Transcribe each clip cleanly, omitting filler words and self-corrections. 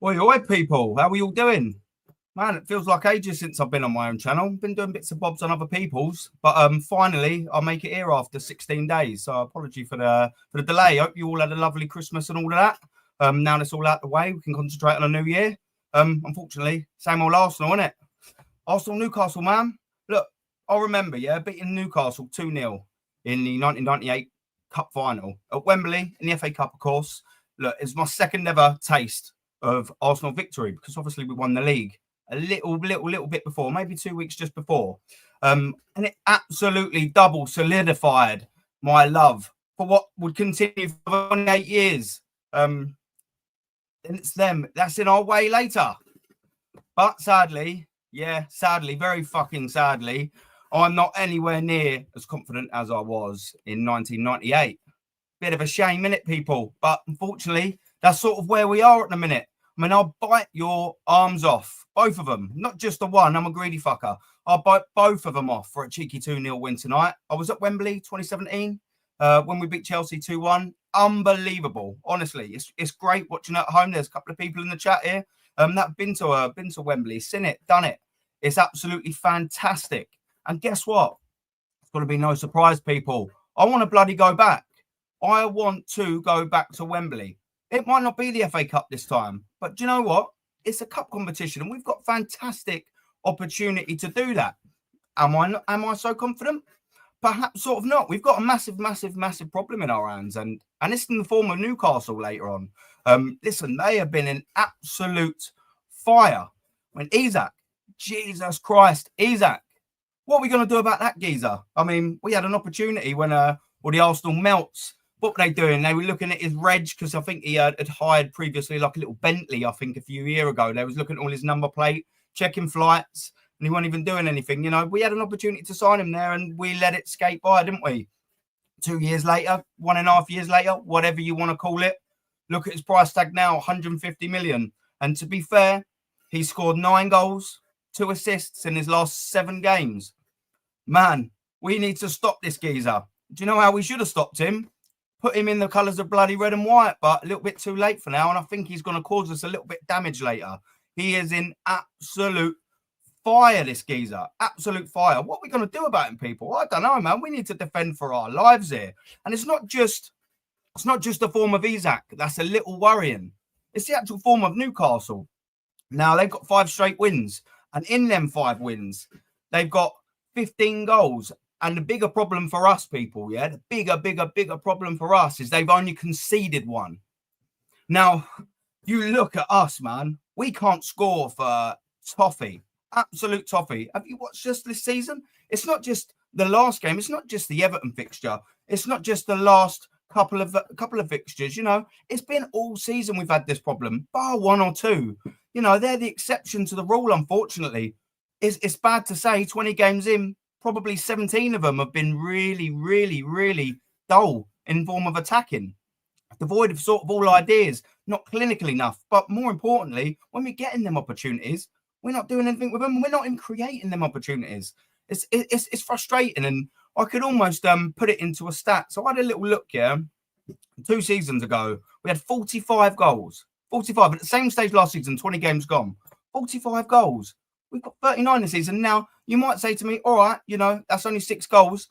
Oi, people. How are you all doing? Man, it feels like ages since I've been on my own channel. Been doing bits and bobs on other people's, but finally I'll make it here after 16 days. So apology for the delay. Hope you all had a lovely Christmas and all of that. Now that's all out the way, we can concentrate on a new year. Unfortunately, same old Arsenal, innit? Arsenal Newcastle, man. Look, I'll remember, beating Newcastle 2-0 in the 1998 Cup final at Wembley in the FA Cup, of course. Look, it's my second ever taste of Arsenal victory because obviously we won the league a little bit before, maybe 2 weeks just before. And it absolutely double solidified my love for what would continue for 28 years. And it's them. That's in our way later. But sadly, very fucking sadly, I'm not anywhere near as confident as I was in 1998. Bit of a shame, innit, people? But unfortunately, that's sort of where we are at the minute. I mean, I'll bite your arms off, both of them, not just the one. I'm a greedy fucker. I'll bite both of them off for a cheeky 2-0 win tonight. I was at Wembley 2017 when we beat Chelsea 2-1. Unbelievable. Honestly, it's great watching at home. There's a couple of people in the chat here that have been to Wembley, seen it, done it. It's absolutely fantastic. And guess what? It's going to be no surprise, people. I want to bloody go back. I want to go back to Wembley. It might not be the FA Cup this time, but do you know what? It's a cup competition, and we've got fantastic opportunity to do that. Am I so confident? Perhaps sort of not. We've got a massive problem in our hands, and it's in the form of Newcastle later on. Listen, they have been in absolute fire. When Isak, Jesus Christ, Isak, what are we going to do about that geezer? I mean, we had an opportunity when the Arsenal melts. What were they doing? They were looking at his reg because I think he had hired previously like a little Bentley, I think, a few years ago. They was looking at all his number plate, checking flights, and he wasn't even doing anything. You know, we had an opportunity to sign him there and we let it skate by, didn't we? 2 years later, 1.5 years later, whatever you want to call it. Look at his price tag now, 150 million. And to be fair, he scored 9 goals, 2 assists in his last 7 games. Man, we need to stop this geezer. Do you know how we should have stopped him? Put him in the colours of bloody red and white, but a little bit too late for now. And I think he's going to cause us a little bit damage later. He is in absolute fire, this geezer. Absolute fire. What are we going to do about him, people? I don't know, man. We need to defend for our lives here. And it's not just the form of Isak. That's a little worrying. It's the actual form of Newcastle. Now, they've got 5 straight wins. And in them 5 wins, they've got 15 goals. And the bigger problem for us, people, the bigger problem for us is they've only conceded 1. Now, you look at us, man. We can't score for toffee, absolute toffee. Have you watched just this season? It's not just the last game. It's not just the Everton fixture. It's not just the last couple of fixtures. You know, it's been all season we've had this problem, bar 1 or 2. You know, they're the exception to the rule, unfortunately. It's bad to say 20 games in, probably 17 of them have been really dull in form of attacking, devoid of sort of all ideas, not clinical enough. But more importantly, when we get in them opportunities, we're not doing anything with them. We're not even creating them opportunities. It's frustrating, and I could almost put it into a stat. So I had a little look here. 2 seasons ago, we had 45 goals. 45 at the same stage last season, 20 games gone. 45 goals. We've got 39 this season. Now, you might say to me, all right, you know, that's only 6 goals.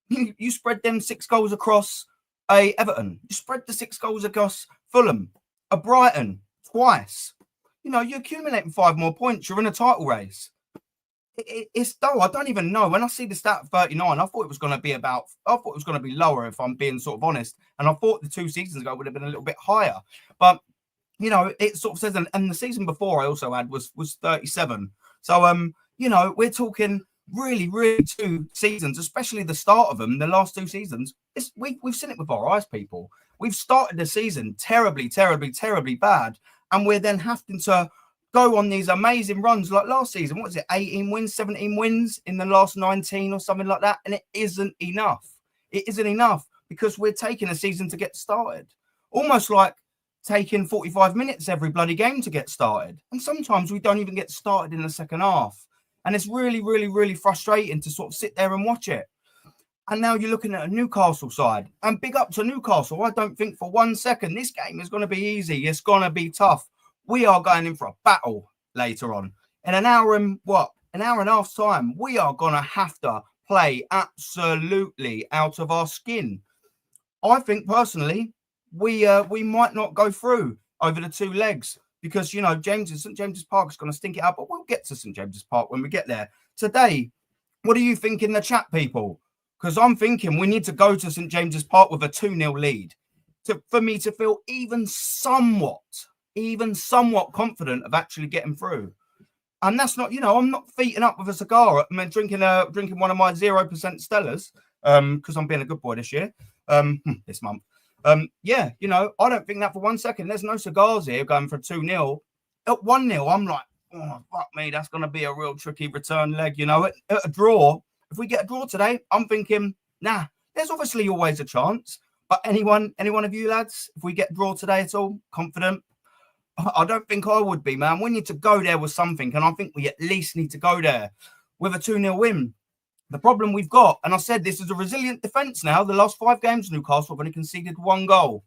You spread them 6 goals across a Everton. You spread the 6 goals across Fulham, a Brighton, twice. You know, you're accumulating 5 more points. You're in a title race. It's dull. I don't even know. When I see the stat of 39, I thought it was going to be lower, if I'm being sort of honest. And I thought the 2 seasons ago would have been a little bit higher. But, you know, it sort of says, and the season before I also had was 37. So, you know, we're talking really 2 seasons, especially the start of them, the last 2 seasons. We've seen it with our eyes, people. We've started the season terribly bad, and we're then having to go on these amazing runs like last season. What was it, 18 wins, 17 wins in the last 19 or something like that? And it isn't enough. It isn't enough because we're taking a season to get started. Almost like taking 45 minutes every bloody game to get started. And sometimes we don't even get started in the second half. And it's really frustrating to sort of sit there and watch it. And now you're looking at a Newcastle side. And big up to Newcastle. I don't think for 1 second this game is going to be easy. It's going to be tough. We are going in for a battle later on. In an hour and a half time, we are going to have to play absolutely out of our skin. I think personally, we might not go through over the 2 legs because, you know, St. James's Park is going to stink it up, but we'll get to St. James's Park when we get there. Today, what do you think in the chat, people? Because I'm thinking we need to go to St. James's Park with a 2-0 lead for me to feel even somewhat confident of actually getting through. And that's not, you know, I'm not feeting up with a cigar. I mean, drinking one of my 0% Stellas because I'm being a good boy this year, this month. Yeah, you know, I don't think that for 1 second. There's no cigars here going for 2-0. At 1-0, I'm like, oh, fuck me, that's going to be a real tricky return leg, you know. At a draw, if we get a draw today, I'm thinking, nah, there's obviously always a chance. But any one of you lads, if we get a draw today at all, confident? I don't think I would be, man. We need to go there with something, and I think we at least need to go there with a 2-0 win. The problem we've got, and I said this is a resilient defence now, the last 5 games, Newcastle have only conceded 1 goal.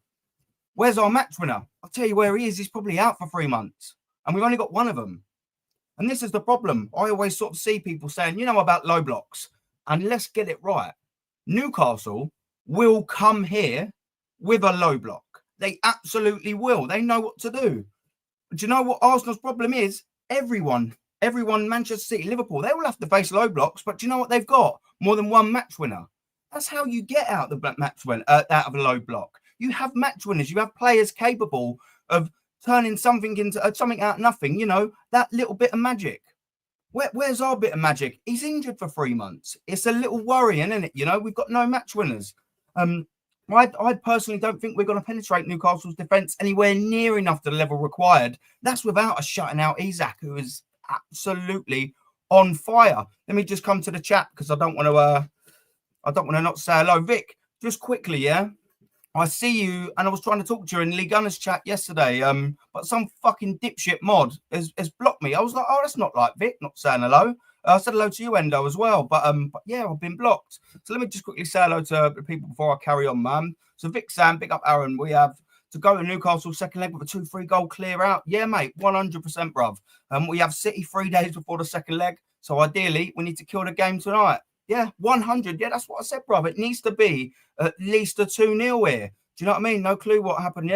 Where's our match winner? I'll tell you where he is. He's probably out for 3 months, and we've only got 1 of them. And this is the problem. I always sort of see people saying, you know, about low blocks, and let's get it right. Newcastle will come here with a low block. They absolutely will. They know what to do. Do you know what Arsenal's problem is? Everyone, Manchester City, Liverpool, they all have to face low blocks, but do you know what they've got? More than 1 match winner. That's how you get out the match win, out of a low block. You have match winners. You have players capable of turning something into something out of nothing. You know, that little bit of magic. Where's our bit of magic? He's injured for 3 months. It's a little worrying, isn't it? You know, we've got no match winners. I personally don't think we're going to penetrate Newcastle's defence anywhere near enough to the level required. That's without us shutting out Isak, who is absolutely on fire. Let me just come to the chat because I don't want to not say hello. Vic, just quickly, yeah. I see you, and I was trying to talk to you in Lee Gunner's chat yesterday. But some fucking dipshit mod has blocked me. I was like, oh, that's not like Vic, not saying hello. I said hello to you, Endo, as well. But yeah, I've been blocked. So let me just quickly say hello to people before I carry on, man. So Vic, Sam, big up Aaron. We have to go to Newcastle second leg with a 2-3 goal clear out. Yeah, mate, 100%, bruv. We have City 3 days before the second leg. So ideally, we need to kill the game tonight. Yeah, 100. Yeah, that's what I said, bruv. It needs to be at least a 2-0 here. Do you know what I mean? No clue what happened.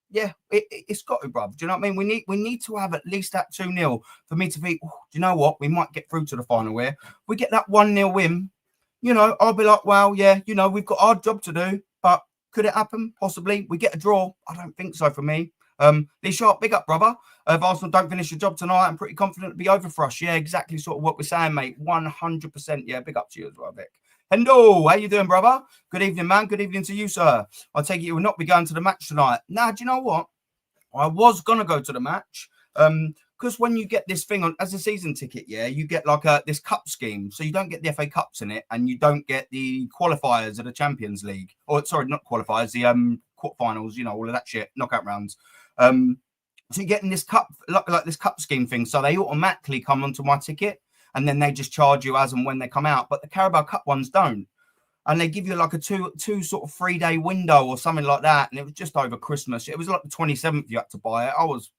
Yeah, it's got to, bruv. Do you know what I mean? We need to have at least that 2-0 for me to be, do you know what? We might get through to the final here. We get that 1-0 win. You know, I'll be like, well, yeah, you know, we've got our job to do, but could it happen? Possibly. We get a draw. I don't think so for me. Lee Sharp, big up, brother. If Arsenal don't finish the job tonight, I'm pretty confident it'll be over for us. Yeah, exactly sort of what we're saying, mate. 100%. Yeah, big up to you as well, Vic. Hendo, how you doing, brother? Good evening, man. Good evening to you, sir. I take it you will not be going to the match tonight. Now, do you know what? I was going to go to the match because when you get this thing on as a season ticket, yeah, you get like this cup scheme. So you don't get the FA Cups in it and you don't get the qualifiers of the Champions League. Or, sorry, not qualifiers, the quarterfinals, you know, all of that shit, knockout rounds. So you're getting this cup, like this cup scheme thing. So they automatically come onto my ticket. And then they just charge you as and when they come out. But the Carabao Cup ones don't. And they give you like a two sort of 3-day window or something like that. And it was just over Christmas. It was like the 27th you had to buy it. I was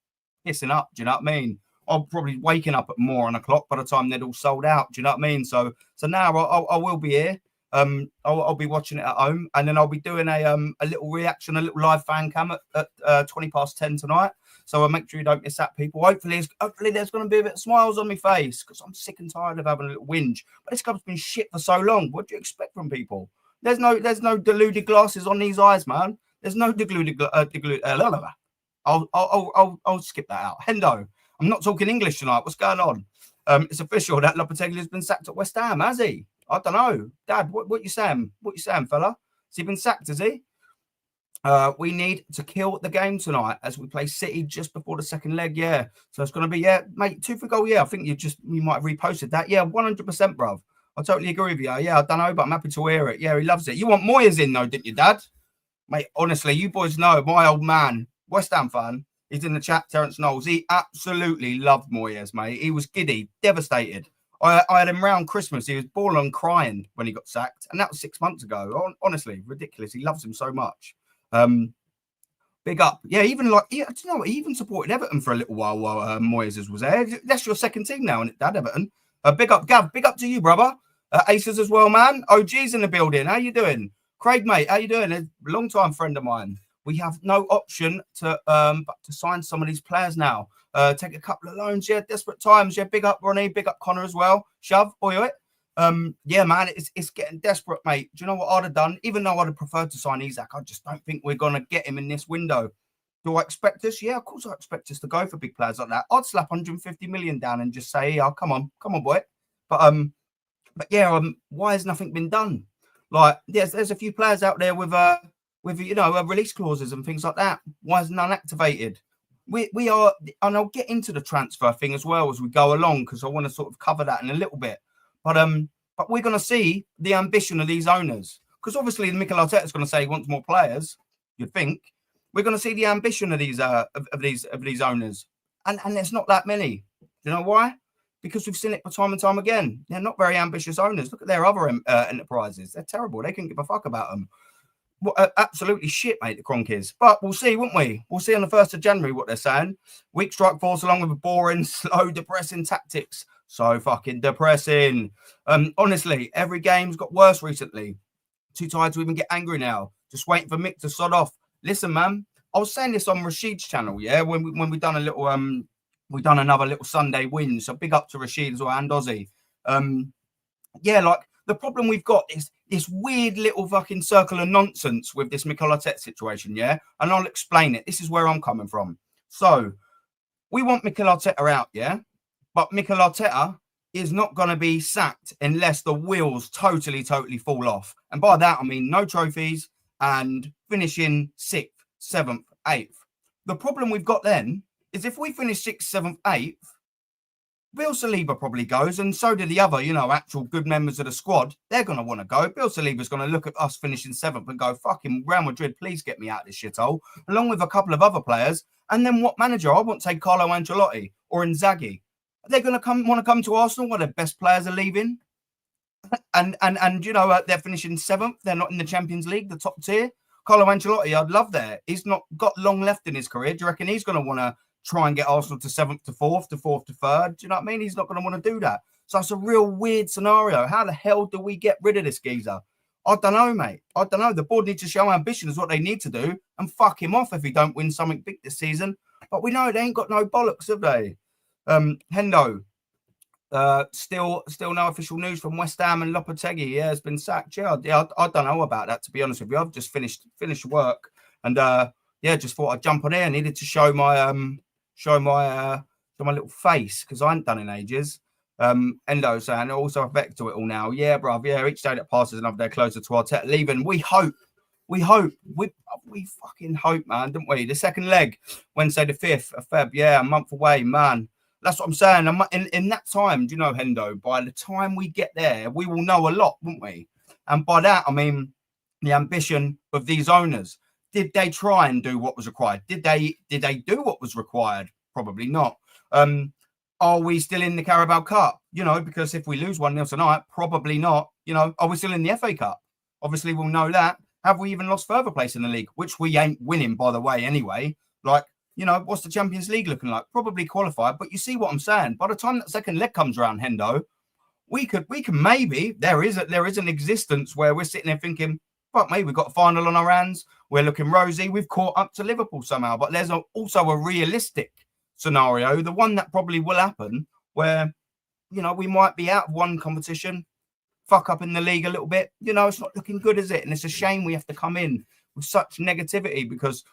pissing up. Do you know what I mean? I'm probably waking up at more on a clock by the time they'd all sold out. Do you know what I mean? So now I will be here. I'll be watching it at home. And then I'll be doing a little reaction, a little live fan cam at 10:20 tonight. So I'll make sure you don't miss that, people. Hopefully there's going to be a bit of smiles on my face because I'm sick and tired of having a little whinge. But this club's been shit for so long. What do you expect from people? There's no deluded glasses on these eyes, man. There's no deluded. I'll skip that out. Hendo, I'm not talking English tonight. What's going on? It's official that Lopetegui's been sacked at West Ham, has he? I don't know, Dad. What you saying? What you saying, fella? Has he been sacked? Has he? We need to kill the game tonight as we play City just before the second leg. Yeah, so it's going to be mate, 2-3 goal. Yeah, I think you might have reposted that. Yeah, 100%, bruv. I totally agree with you. Yeah, I don't know, but I'm happy to hear it. Yeah, he loves it. You want Moyes in though, didn't you, Dad? Mate, honestly, you boys know my old man, West Ham fan. He's in the chat. Terence Knowles. He absolutely loved Moyes, mate. He was giddy, devastated. I had him round Christmas. He was bawling crying when he got sacked, and that was 6 months ago. Honestly, ridiculous. He loves him so much. Big up. Yeah, even like, yeah, do you know what? He even supported Everton for a little while Moyes was there. That's your second team now, and Dad Everton. Big up, Gav. Big up to you, brother. Aces as well, man. OG's in the building. How you doing? Craig, mate, how you doing? A long-time friend of mine. We have no option to but to sign some of these players now. Take a couple of loans, yeah. Desperate times, yeah. Big up, Ronnie. Big up, Connor as well. Shove, oi. Yeah, man, it's getting desperate, mate. Do you know what I'd have done? Even though I'd have preferred to sign Isak, I just don't think we're gonna get him in this window. Do I expect us? Yeah, of course I expect us to go for big players like that. I'd slap 150 million down and just say, "Oh, come on, boy." But yeah, why has nothing been done? Like, there's a few players out there with release clauses and things like that. Why is none activated? We are, and I'll get into the transfer thing as well as we go along because I want to sort of cover that in a little bit. But we're going to see the ambition of these owners because obviously Mikel Arteta is going to say he wants more players. You'd think we're going to see the ambition of these owners, and there's not that many. Do you know why? Because we've seen it time and time again. They're not very ambitious owners. Look at their other enterprises. They're terrible. They couldn't give a fuck about them. Absolutely shit, mate, the Cronkies. But we'll see, won't we? We'll see on the 1st of January what they're saying. Weak strike force along with boring, slow, depressing tactics. So fucking depressing. Honestly, every game's got worse recently. Too tired to even get angry now. Just waiting for Mick to sod off. Listen, man, I was saying this on Rashid's channel, yeah, when we done a little we done another little Sunday win. So big up to Rashid as well and Ozzy. Yeah, like the problem we've got is this weird little fucking circle of nonsense with this Mikel Arteta situation, yeah? And I'll explain it. This is where I'm coming from. So we want Mikel Arteta out, yeah? But Mikel Arteta is not going to be sacked unless the wheels totally fall off. And by that, I mean no trophies and finishing 6th, 7th, 8th. The problem we've got then is if we finish 6th, 7th, 8th, Bill Saliba probably goes, and so do the other, actual good members of the squad. They're going to want to go. Bill Saliba's going to look at us finishing 7th and go, fucking Real Madrid, please get me out of this shithole, along with a couple of other players. And then what manager? I won't say Carlo Ancelotti or Inzaghi. They're going to want to come to Arsenal where their best players are leaving. And they're finishing 7th. They're not in the Champions League, the top tier. Carlo Ancelotti, I'd love that. He's not got long left in his career. Do you reckon he's going to want to try and get Arsenal to 7th to 4th to 4th to 3rd? Do you know what I mean? He's not going to want to do that. So it's a real weird scenario. How the hell do we get rid of this geezer? I don't know, mate. I don't know. The board needs to show ambition is what they need to do and fuck him off if he don't win something big this season. But we know they ain't got no bollocks, have they? Hendo. Still no official news from West Ham and Lopetegui. Yeah, has been sacked. Yeah, I don't know about that, to be honest with you. I've just finished work and just thought I'd jump on here. I needed to show my little face because I hadn't done in ages. Endo saying also affect to it all now. Yeah, bruv. Yeah, each day that passes another day closer to Arteta leaving. We hope. We fucking hope, man, don't we? The second leg, Wednesday the 5th of Feb. Yeah, a month away, man. That's what I'm saying. In that time, do you know, Hendo, by the time we get there, we will know a lot, won't we? And by that, I mean the ambition of these owners. Did they try and do what was required? Did they do what was required? Probably not. Are we still in the Carabao Cup? Because if we lose 1-0 tonight, probably not. Are we still in the FA Cup? Obviously, we'll know that. Have we even lost further place in the league? Which we ain't winning, by the way, anyway. Like, what's the Champions League looking like? Probably qualified, but you see what I'm saying. By the time that second leg comes around, Hendo, we can maybe there is an existence where we're sitting there thinking, fuck me, we've got a final on our hands. We're looking rosy. We've caught up to Liverpool somehow. But there's also a realistic scenario, the one that probably will happen, where we might be out of one competition, fuck up in the league a little bit. It's not looking good, is it? And it's a shame we have to come in with such negativity because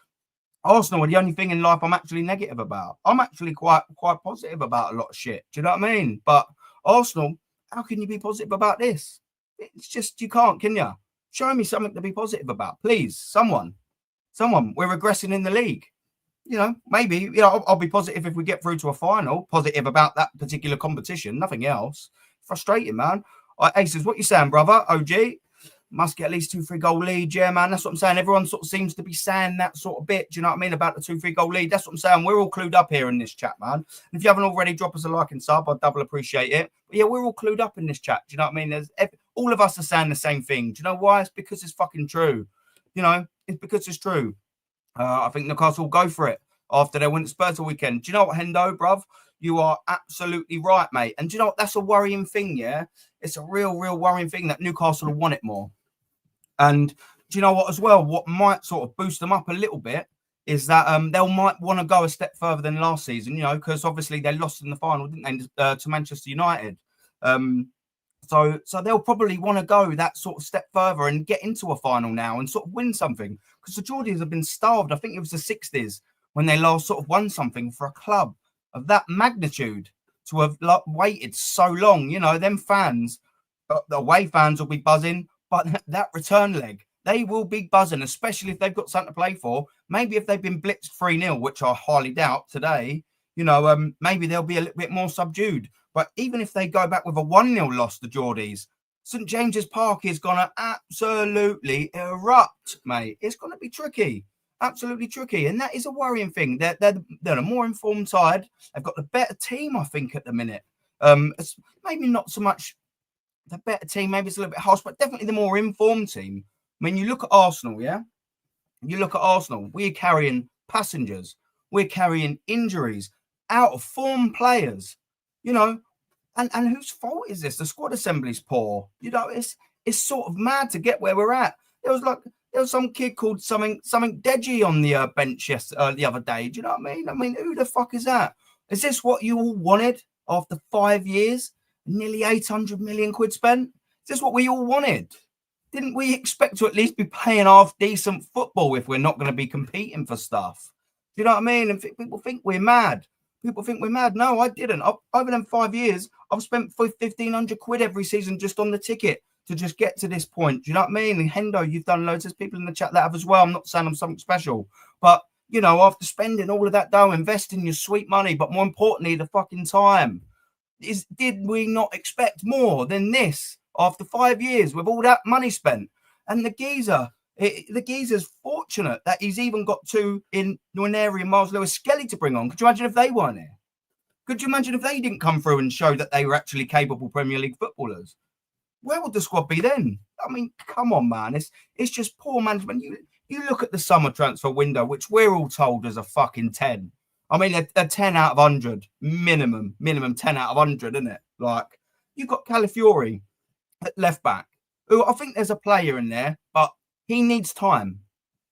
Arsenal are the only thing in life I'm actually negative about. I'm actually quite positive about a lot of shit. Do you know what I mean? But Arsenal, how can you be positive about this? It's just, you can't, can you? Show me something to be positive about, please. Someone. We're regressing in the league. Maybe, I'll be positive if we get through to a final. Positive about that particular competition, nothing else. Frustrating, man. Aces, what you saying, brother? OG? Must get at least 2-3 goal lead. Yeah, man, that's what I'm saying. Everyone sort of seems to be saying that sort of bit. Do you know what I mean? About the 2-3 goal lead. That's what I'm saying. We're all clued up here in this chat, man. And if you haven't already, drop us a like and sub. I'd double appreciate it. But yeah, we're all clued up in this chat. Do you know what I mean? All of us are saying the same thing. Do you know why? It's because it's fucking true. It's because it's true. I think Newcastle will go for it after they win at Spurs all weekend. Do you know what, Hendo, bruv? You are absolutely right, mate. And do you know what? That's a worrying thing, yeah? It's a real worrying thing that Newcastle will want it more. And do you know what as well? What might sort of boost them up a little bit is that they might want to go a step further than last season, you know, because obviously they lost in the final, didn't they, to Manchester United. So they'll probably want to go that sort of step further and get into a final now and sort of win something, because the Geordies have been starved. I think it was the 60s when they last sort of won something for a club of that magnitude to have waited so long. You know, them fans, the away fans will be buzzing, but that return leg, they will be buzzing, especially if they've got something to play for. Maybe if they've been blitzed 3-0, which I highly doubt today, you know, maybe they'll be a little bit more subdued. But even if they go back with a 1-0 loss, the Geordies, St James's Park is going to absolutely erupt, mate. It's going to be tricky, absolutely tricky. And that is a worrying thing. They're a more informed side. They've got the better team, I think, at the minute. It's maybe not so much the better team, maybe it's a little bit harsh, but definitely the more informed team. I mean, you look at Arsenal, yeah? You look at Arsenal, we're carrying passengers, we're carrying injuries, out of form players, you know, and whose fault is this? The squad assembly's poor. You know, it's sort of mad to get where we're at. There was some kid called something Deji on the bench the other day. Do you know what I mean? I mean, who the fuck is that? Is this what you all wanted after 5 years? Nearly 800 million quid spent? Is this what we all wanted? Didn't we expect to at least be playing half decent football if we're not going to be competing for stuff? Do you know what I mean? And people think we're mad. People think we're mad. No, I didn't. Over them 5 years, I've spent 1,500 quid every season just on the ticket to just get to this point. Do you know what I mean? And Hendo, you've done loads. There's people in the chat that have as well. I'm not saying I'm something special. But, you know, after spending all of that dough, investing your sweet money, but more importantly, the fucking time, did we not expect more than this after 5 years with all that money spent? And the geezer's fortunate that he's even got two in Nwaneri and Miles Lewis-Skelly to bring on. Could you imagine if they weren't here? Could you imagine if they didn't come through and show that they were actually capable Premier League footballers? Where would the squad be then? I mean, come on, man. It's just poor management. You look at the summer transfer window, which we're all told is a fucking 10. I mean, a 10 out of 100, minimum 10 out of 100, isn't it? Like, you've got Calafiori at left back, who I think there's a player in there, but he needs time.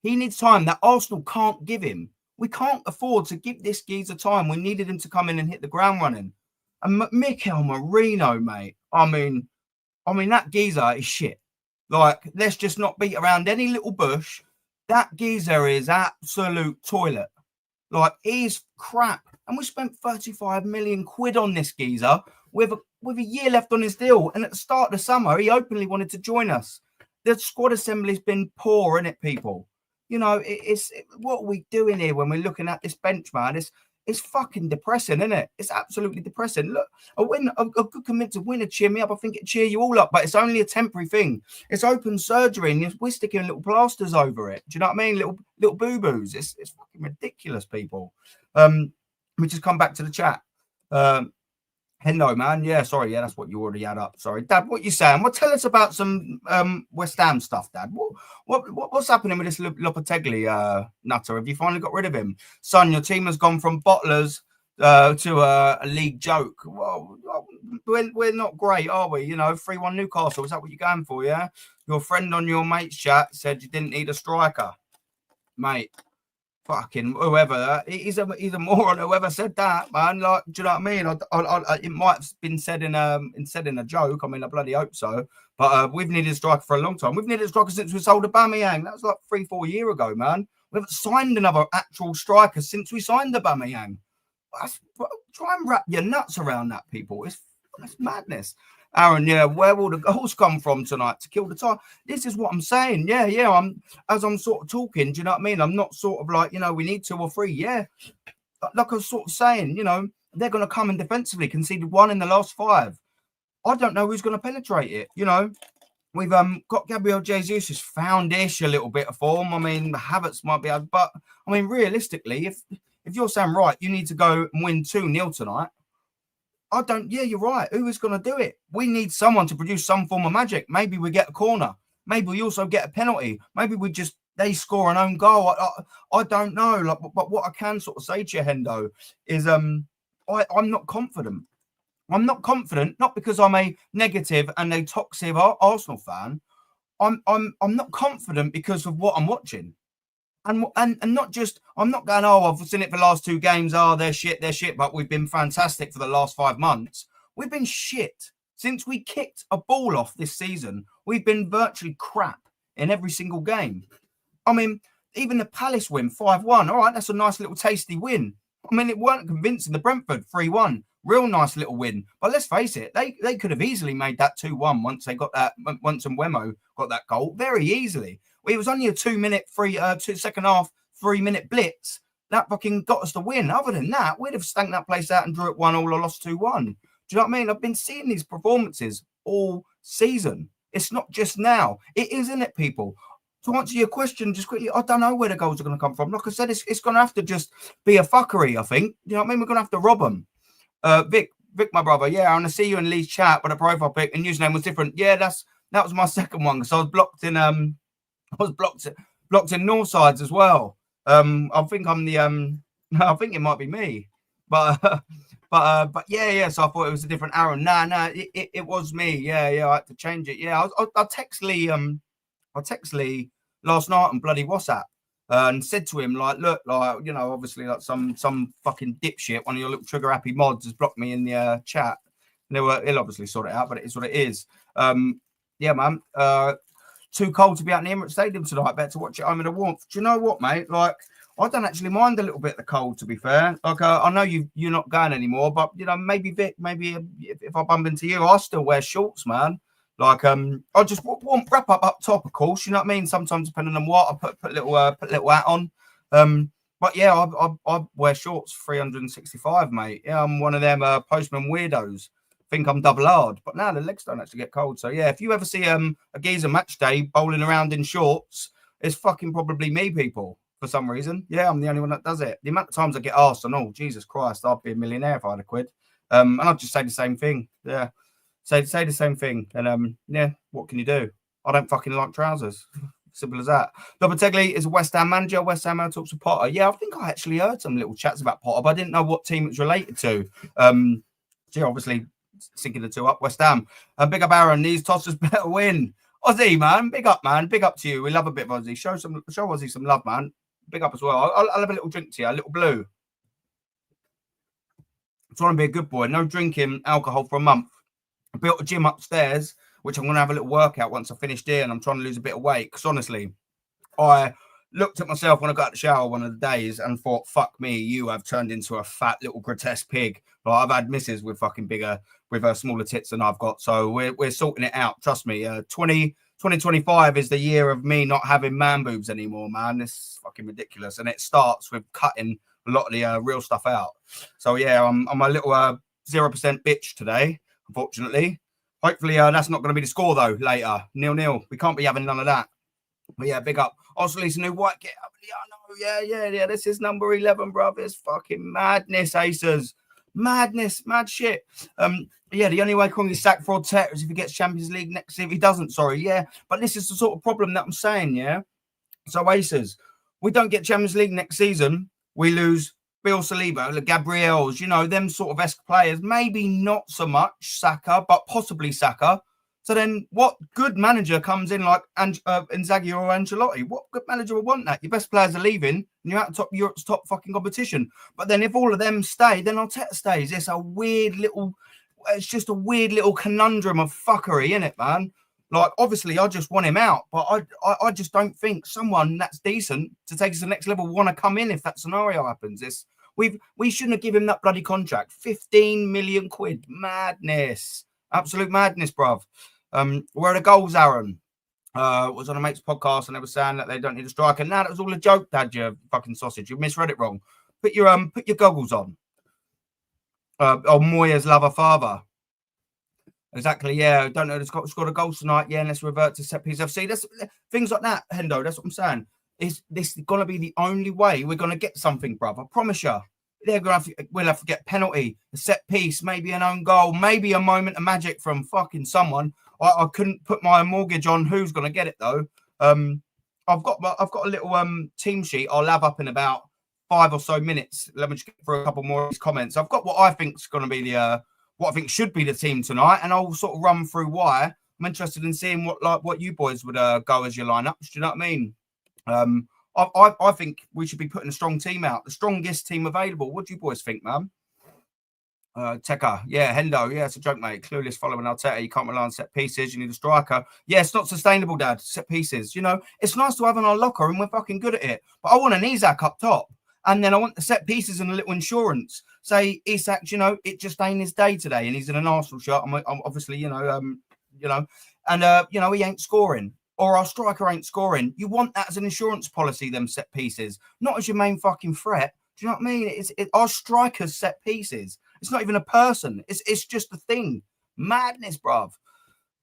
He needs time that Arsenal can't give him. We can't afford to give this geezer time. We needed him to come in and hit the ground running. And Mikel Merino, mate, I mean, that geezer is shit. Like, let's just not beat around any little bush. That geezer is absolute toilet. Like, he's crap. And we spent 35 million quid on this geezer with a year left on his deal. And at the start of the summer, he openly wanted to join us. The squad assembly's been poor, innit, people? You know, what are we doing here when we're looking at this bench, man? It's fucking depressing, isn't it? It's absolutely depressing. Look, a good convincing win to cheer me up. I think it'd cheer you all up, but it's only a temporary thing. It's open surgery, and we're sticking little plasters over it. Do you know what I mean? Little boo-boos. It's fucking ridiculous, people. We just come back to the chat. Hello, man. Yeah, sorry. Yeah, that's what you already had up. Sorry, Dad. What you saying? Well, tell us about some West Ham stuff, Dad. What's happening with this Lopetegui nutter? Have you finally got rid of him, son? Your team has gone from bottlers to a league joke. Well, we're not great, are we? You know, 3-1 Newcastle. Is that what you're going for? Yeah. Your friend on your mate's chat said you didn't need a striker, mate. Fucking whoever, he's a moron. Whoever said that, man. Like, do you know what I mean? It might have been said in a joke. I mean, I bloody hope so. But we've needed a striker for a long time. We've needed a striker since we sold Aubameyang. That was like 3-4 years ago, man. We haven't signed another actual striker since we signed Aubameyang. Try and wrap your nuts around that, people. It's madness. Aaron, yeah, where will the goals come from tonight to kill the time? This is what I'm saying. Yeah. I'm sort of talking, do you know what I mean? I'm not sort of like, you know, we need 2 or 3. Yeah. Like I was sort of saying, you know, they're going to come in defensively, conceded 1 in the last 5. I don't know who's going to penetrate it. You know, we've got Gabriel Jesus who's found-ish a little bit of form. I mean, the Havertz might be able, but I mean, realistically, if you're saying, right, you need to go and win 2-0 tonight, you're right. Who is going to do it? We need someone to produce some form of magic. Maybe we get a corner. Maybe we also get a penalty. Maybe we just they score an own goal. I don't know. Like, but what I can sort of say to you, Hendo, is I'm not confident. I'm not confident, not because I'm a negative and a toxic Arsenal fan. I'm not confident because of what I'm watching. And not just, I'm not going, oh, I've seen it for the last 2 games. Oh, they're shit, but we've been fantastic for the last 5 months. We've been shit. Since we kicked a ball off this season, we've been virtually crap in every single game. I mean, even the Palace win, 5-1. All right, that's a nice little tasty win. I mean, it weren't convincing. The Brentford 3-1. Real nice little win. But let's face it, they could have easily made that 2-1 once they got that, once Mbeumo got that goal, very easily. It was only a 2-minute second half, 3-minute blitz. That fucking got us the win. Other than that, we'd have stanked that place out and drew it 1-1 or lost 2-1. Do you know what I mean? I've been seeing these performances all season. It's not just now. It is, isn't it, people? To answer your question, just quickly, I don't know where the goals are going to come from. Like I said, it's going to have to just be a fuckery, I think. You know what I mean? We're going to have to rob them. Vic, my brother, yeah, I want to see you in Lee's chat, but the profile pic and username was different. Yeah, that was my second one, because I was blocked in blocked in Northsides as well. I think I'm the I think it might be me, but yeah. So I thought it was a different Aaron. Nah, it was me. Yeah, I had to change it. Yeah, I text Lee. I text Lee last night on bloody WhatsApp and said to him, like, look, like, you know, obviously, like some fucking dipshit, one of your little trigger happy mods has blocked me in the chat. And he'll obviously sort it out, but it is what it is. Yeah, man. Too cold to be out in the Emirates Stadium tonight. Better to watch it home in the warmth. Do you know what, mate? Like, I don't actually mind a little bit of the cold, to be fair. Like, I know you're not going anymore, but, you know, maybe Vic, if I bump into you, I'll still wear shorts, man. Like, I just want wrap up top, of course. You know what I mean? Sometimes, depending on what, I put little hat on. But yeah, I wear shorts 365, mate. Yeah, I'm one of them postman weirdos. Think I'm double hard, but now the legs don't actually get cold. So yeah, if you ever see a geezer match day bowling around in shorts, it's fucking probably me, people, for some reason. Yeah, I'm the only one that does it. The amount of times I get asked, and oh Jesus Christ, I'd be a millionaire if I had a quid. And I'd just say the same thing. Yeah, say the same thing. And yeah, what can you do? I don't fucking like trousers. Simple as that. Lopetegui is a West Ham manager. West Ham talks to Potter. Yeah, I think I actually heard some little chats about Potter, but I didn't know what team it's related to. Yeah, obviously syncing the two up. West Ham. Big up Aaron. These tosses better win. Aussie, man. Big up, man. Big up to you. We love a bit of Aussie. Show Aussie some love, man. Big up as well. I'll have a little drink to you. A little blue. I'm trying to be a good boy. No drinking alcohol for a month. I built a gym upstairs, which I'm going to have a little workout once I finish here, and I'm trying to lose a bit of weight. Because honestly, I looked at myself when I got out the shower one of the days and thought, fuck me, you have turned into a fat little grotesque pig. Like, I've had misses with fucking bigger, with smaller tits than I've got. So we're sorting it out. Trust me. 2025 is the year of me not having man boobs anymore, man. This is fucking ridiculous. And it starts with cutting a lot of the real stuff out. So yeah, I'm a little 0% bitch today, unfortunately. Hopefully that's not going to be the score though later. 0-0. We can't be having none of that. But yeah, big up. Also, Lisa New White, get up. Yeah. This is number 11, bro. It's fucking madness, Aces. Madness, mad shit. Yeah, the only way Kong is sacked for Tech is if he gets Champions League next year. If he doesn't, sorry, yeah. But this is the sort of problem that I'm saying, yeah. So Aces, we don't get Champions League next season. We lose Bill Saliba, the Gabriels, you know, them sort of esque players. Maybe not so much Saka, but possibly Saka. So then what good manager comes in like Inzaghi or Ancelotti? What good manager would want that? Your best players are leaving and you're out of Europe's top fucking competition. But then if all of them stay, then Arteta stays. It's just a weird little conundrum of fuckery, isn't it, man? Like, obviously, I just want him out. But I just don't think someone that's decent to take us to the next level want to come in if that scenario happens. We shouldn't have given him that bloody contract. 15 million quid. Madness. Absolute madness, bruv. Where are the goals, Aaron? Was on a mate's podcast and they were saying that they don't need a striker. Now that was all a joke, Dad, you fucking sausage. You misread it wrong. Put your goggles on. Moya's lover father. Exactly, yeah. Don't know. Scored a goal tonight. Yeah, and let's revert to set piece FC. That's things like that, Hendo. That's what I'm saying. This is gonna be the only way we're gonna get something, bruv. I promise you. We'll have to get penalty, a set piece, maybe an own goal, maybe a moment of magic from fucking someone. I couldn't put my mortgage on who's going to get it, though. I've got a little team sheet I'll have up in about 5 or so minutes. Let me just get through a couple more of these comments. I've got what I think's going to be the what I think should be the team tonight, and I'll sort of run through why. I'm interested in seeing what you boys would go as your lineups. Do you know what I mean? I think we should be putting a strong team out, the strongest team available. What do you boys think, man? Tekka, yeah, Hendo, yeah, it's a joke, mate. Clueless following Arteta, you can't rely on set pieces. You need a striker. Yeah, it's not sustainable, Dad. Set pieces, you know, it's nice to have in our locker, and we're fucking good at it. But I want an Isak up top, and then I want the set pieces and a little insurance. Say Isak, you know, it just ain't his day today, and he's in an Arsenal shirt. I'm obviously, you know, and you know, he ain't scoring, or our striker ain't scoring. You want that as an insurance policy, them set pieces, not as your main fucking threat. Do you know what I mean? It's our strikers set pieces. It's not even a person. It's just a thing. Madness, bruv.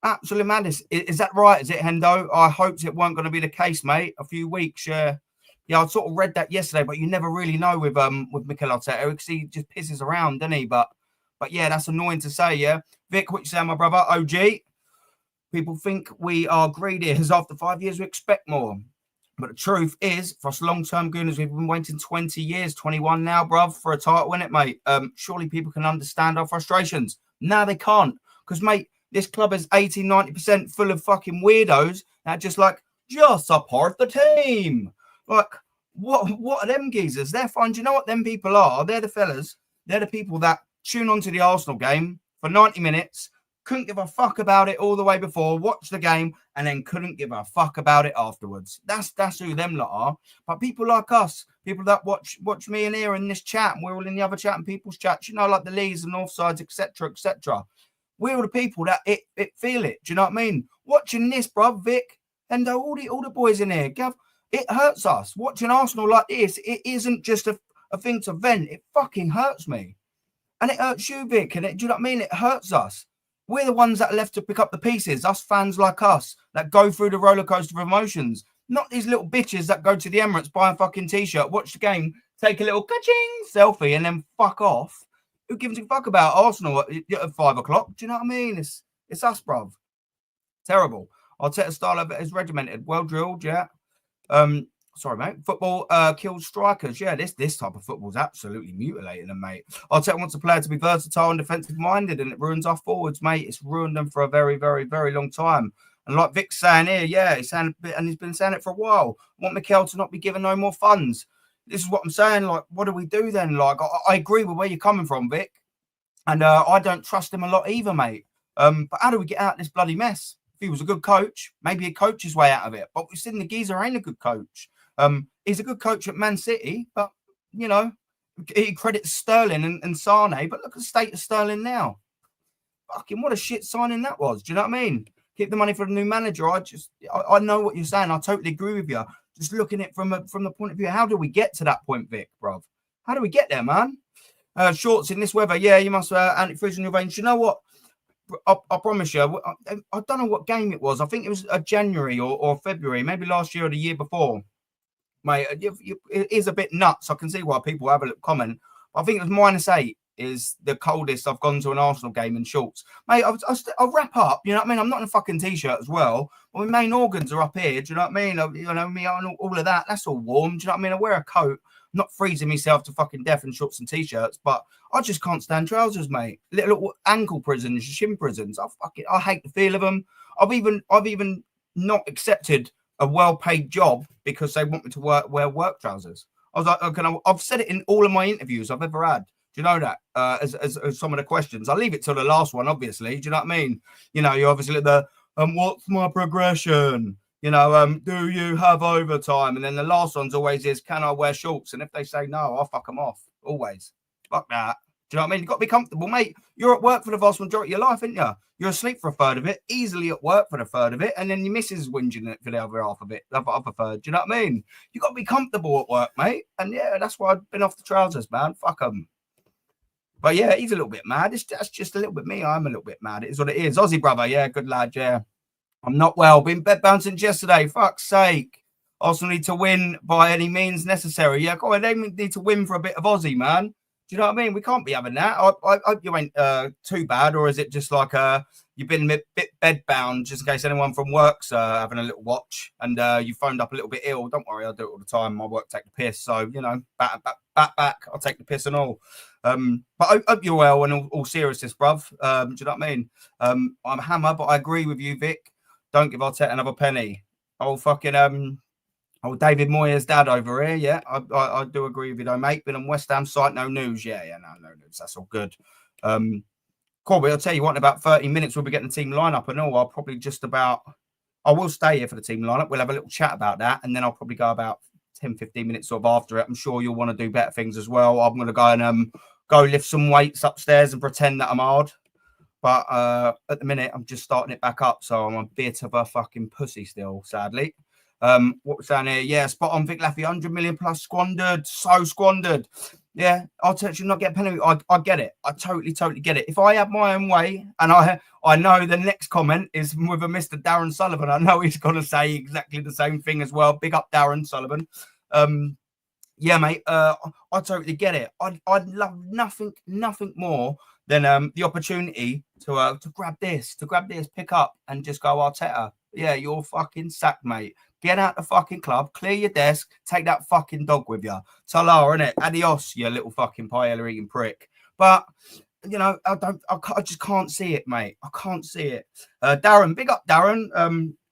Absolute madness. Is that right? Is it, Hendo? I hoped it weren't going to be the case, mate. A few weeks, yeah. Yeah, I sort of read that yesterday, but you never really know with Mikel Arteta because he just pisses around, doesn't he? But yeah, that's annoying to say, yeah. Vic, what you say, my brother? OG. People think we are greedy as after 5 years we expect more. But the truth is, for us long-term gooners, we've been waiting 20 years, 21 now, bruv, for a title, innit, mate? Surely people can understand our frustrations. No, they can't. Because, mate, this club is 80, 90% full of fucking weirdos that just support the team. Like, what are them geezers? They're fine. Do you know what them people are? They're the fellas. They're the people that tune onto the Arsenal game for 90 minutes, couldn't give a fuck about it all the way before, watched the game, and then couldn't give a fuck about it afterwards. That's who them lot are. But people like us, people that watch me and here in this chat, and we're all in the other chat and people's chats, you know, like the Lees and Northsides, etc., etc. We're all the people that it feel it. Do you know what I mean? Watching this, bruv, Vic, and all the boys in here, Gav, it hurts us. Watching Arsenal like this, it isn't just a thing to vent. It fucking hurts me. And it hurts you, Vic, and do you know what I mean? It hurts us. We're the ones that are left to pick up the pieces, us fans like us, that go through the roller coaster of emotions. Not these little bitches that go to the Emirates, buy a fucking T-shirt, watch the game, take a little ka-ching selfie, and then fuck off. Who gives a fuck about Arsenal at 5 o'clock? Do you know what I mean? It's us, bruv. Terrible. Arteta's style of it is regimented, well drilled, yeah. Sorry, mate. Football kills strikers. Yeah, this type of football is absolutely mutilating them, mate. Arteta wants a player to be versatile and defensive-minded, and it ruins our forwards, mate. It's ruined them for a very, very, very long time. And like Vic's saying here, yeah, he's saying it, and he's been saying it for a while. I want Mikel to not be given no more funds. This is what I'm saying. Like, what do we do then? Like, I agree with where you're coming from, Vic. And I don't trust him a lot either, mate. But how do we get out of this bloody mess? If he was a good coach, maybe he'd coach his way out of it. But we've seen the geezer ain't a good coach. He's a good coach at Man City, but, you know, he credits Sterling and Sane, but look at the state of Sterling now. Fucking what a shit signing that was. Do you know what I mean? Keep the money for the new manager. I know what you're saying. I totally agree with you. Just looking at it from the point of view, how do we get to that point, Vic, bruv? How do we get there, man? Shorts in this weather. Yeah, you must antifreeze in your veins. You know what? I promise you, I don't know what game it was. I think it was January or February, maybe last year or the year before. Mate, it is a bit nuts. I can see why people have a comment. I think it was -8 is the coldest I've gone to an Arsenal game in shorts. Mate, I'll wrap up. You know what I mean? I'm not in a fucking T-shirt as well. My main organs are up here. Do you know what I mean? You know, me and all of that. That's all warm. Do you know what I mean? I wear a coat. I'm not freezing myself to fucking death in shorts and T-shirts, but I just can't stand trousers, mate. Little ankle prisons, shin prisons. I hate the feel of them. I've even not accepted a well-paid job because they want me to wear work trousers. I was like, okay, I've said it in all of my interviews I've ever had. Do you know that? As some of the questions, I leave it till the last one, obviously. Do you know what I mean? You know, you obviously the what's my progression? You know, do you have overtime? And then the last one's always is, can I wear shorts? And if they say no, I'll fuck them off. Always. Fuck that. Do you know what I mean? You've got to be comfortable, mate. You're at work for the vast majority of your life, aren't you? You're asleep for a third of it, easily at work for a third of it, and then your missus is whinging it for the other half of it, the other third. Do you know what I mean? You've got to be comfortable at work, mate. And yeah, that's why I've been off the trousers, man. Fuck them. But yeah, he's a little bit mad. That's just a little bit me. I'm a little bit mad. It is what it is. Aussie brother, yeah, good lad, yeah. I'm not well. Been bed bouncing yesterday. Fuck's sake. Arsenal need to win by any means necessary. Yeah, go on. They need to win for a bit of Aussie, man. Do you know what I mean? We can't be having that. I hope you ain't too bad, or is it just like you've been a bit bedbound, just in case anyone from work's having a little watch, and you phoned up a little bit ill? Don't worry, I do it all the time. My work take the piss, so you know, back. I'll take the piss and all. But I hope you're well and all seriousness, bruv. Do you know what I mean? I'm a hammer, but I agree with you, Vic. Don't give Arteta another penny. Oh fucking Oh, David Moyes' dad over here. Yeah, I do agree with you, though, mate. Been on West Ham site, no news. Yeah, no news. That's all good. Corby, I'll tell you what, in about 30 minutes, we'll be getting the team lineup and all. I will stay here for the team lineup. We'll have a little chat about that. And then I'll probably go about 10, 15 minutes sort of after it. I'm sure you'll want to do better things as well. I'm going to go and go lift some weights upstairs and pretend that I'm hard. But at the minute, I'm just starting it back up. So I'm a bit of a fucking pussy still, sadly. What was down here? Yeah, spot on, Vic Laffy, 100 million plus squandered. So squandered. Yeah, I'll tell you, not get a penalty. I get it. I totally get it. If I have my own way, and I know the next comment is with a Mr. Darren Sullivan. I know he's going to say exactly the same thing as well. Big up, Darren Sullivan. Yeah, mate, I totally get it. I'd love nothing more than the opportunity to grab this, pick up and just go Arteta. Yeah, you're fucking sacked, mate. Get out the fucking club, clear your desk, take that fucking dog with you. Tala, innit? Adios, you little fucking paella eating prick. But, you know, I just can't see it, mate. I can't see it. Darren, big up, Darren.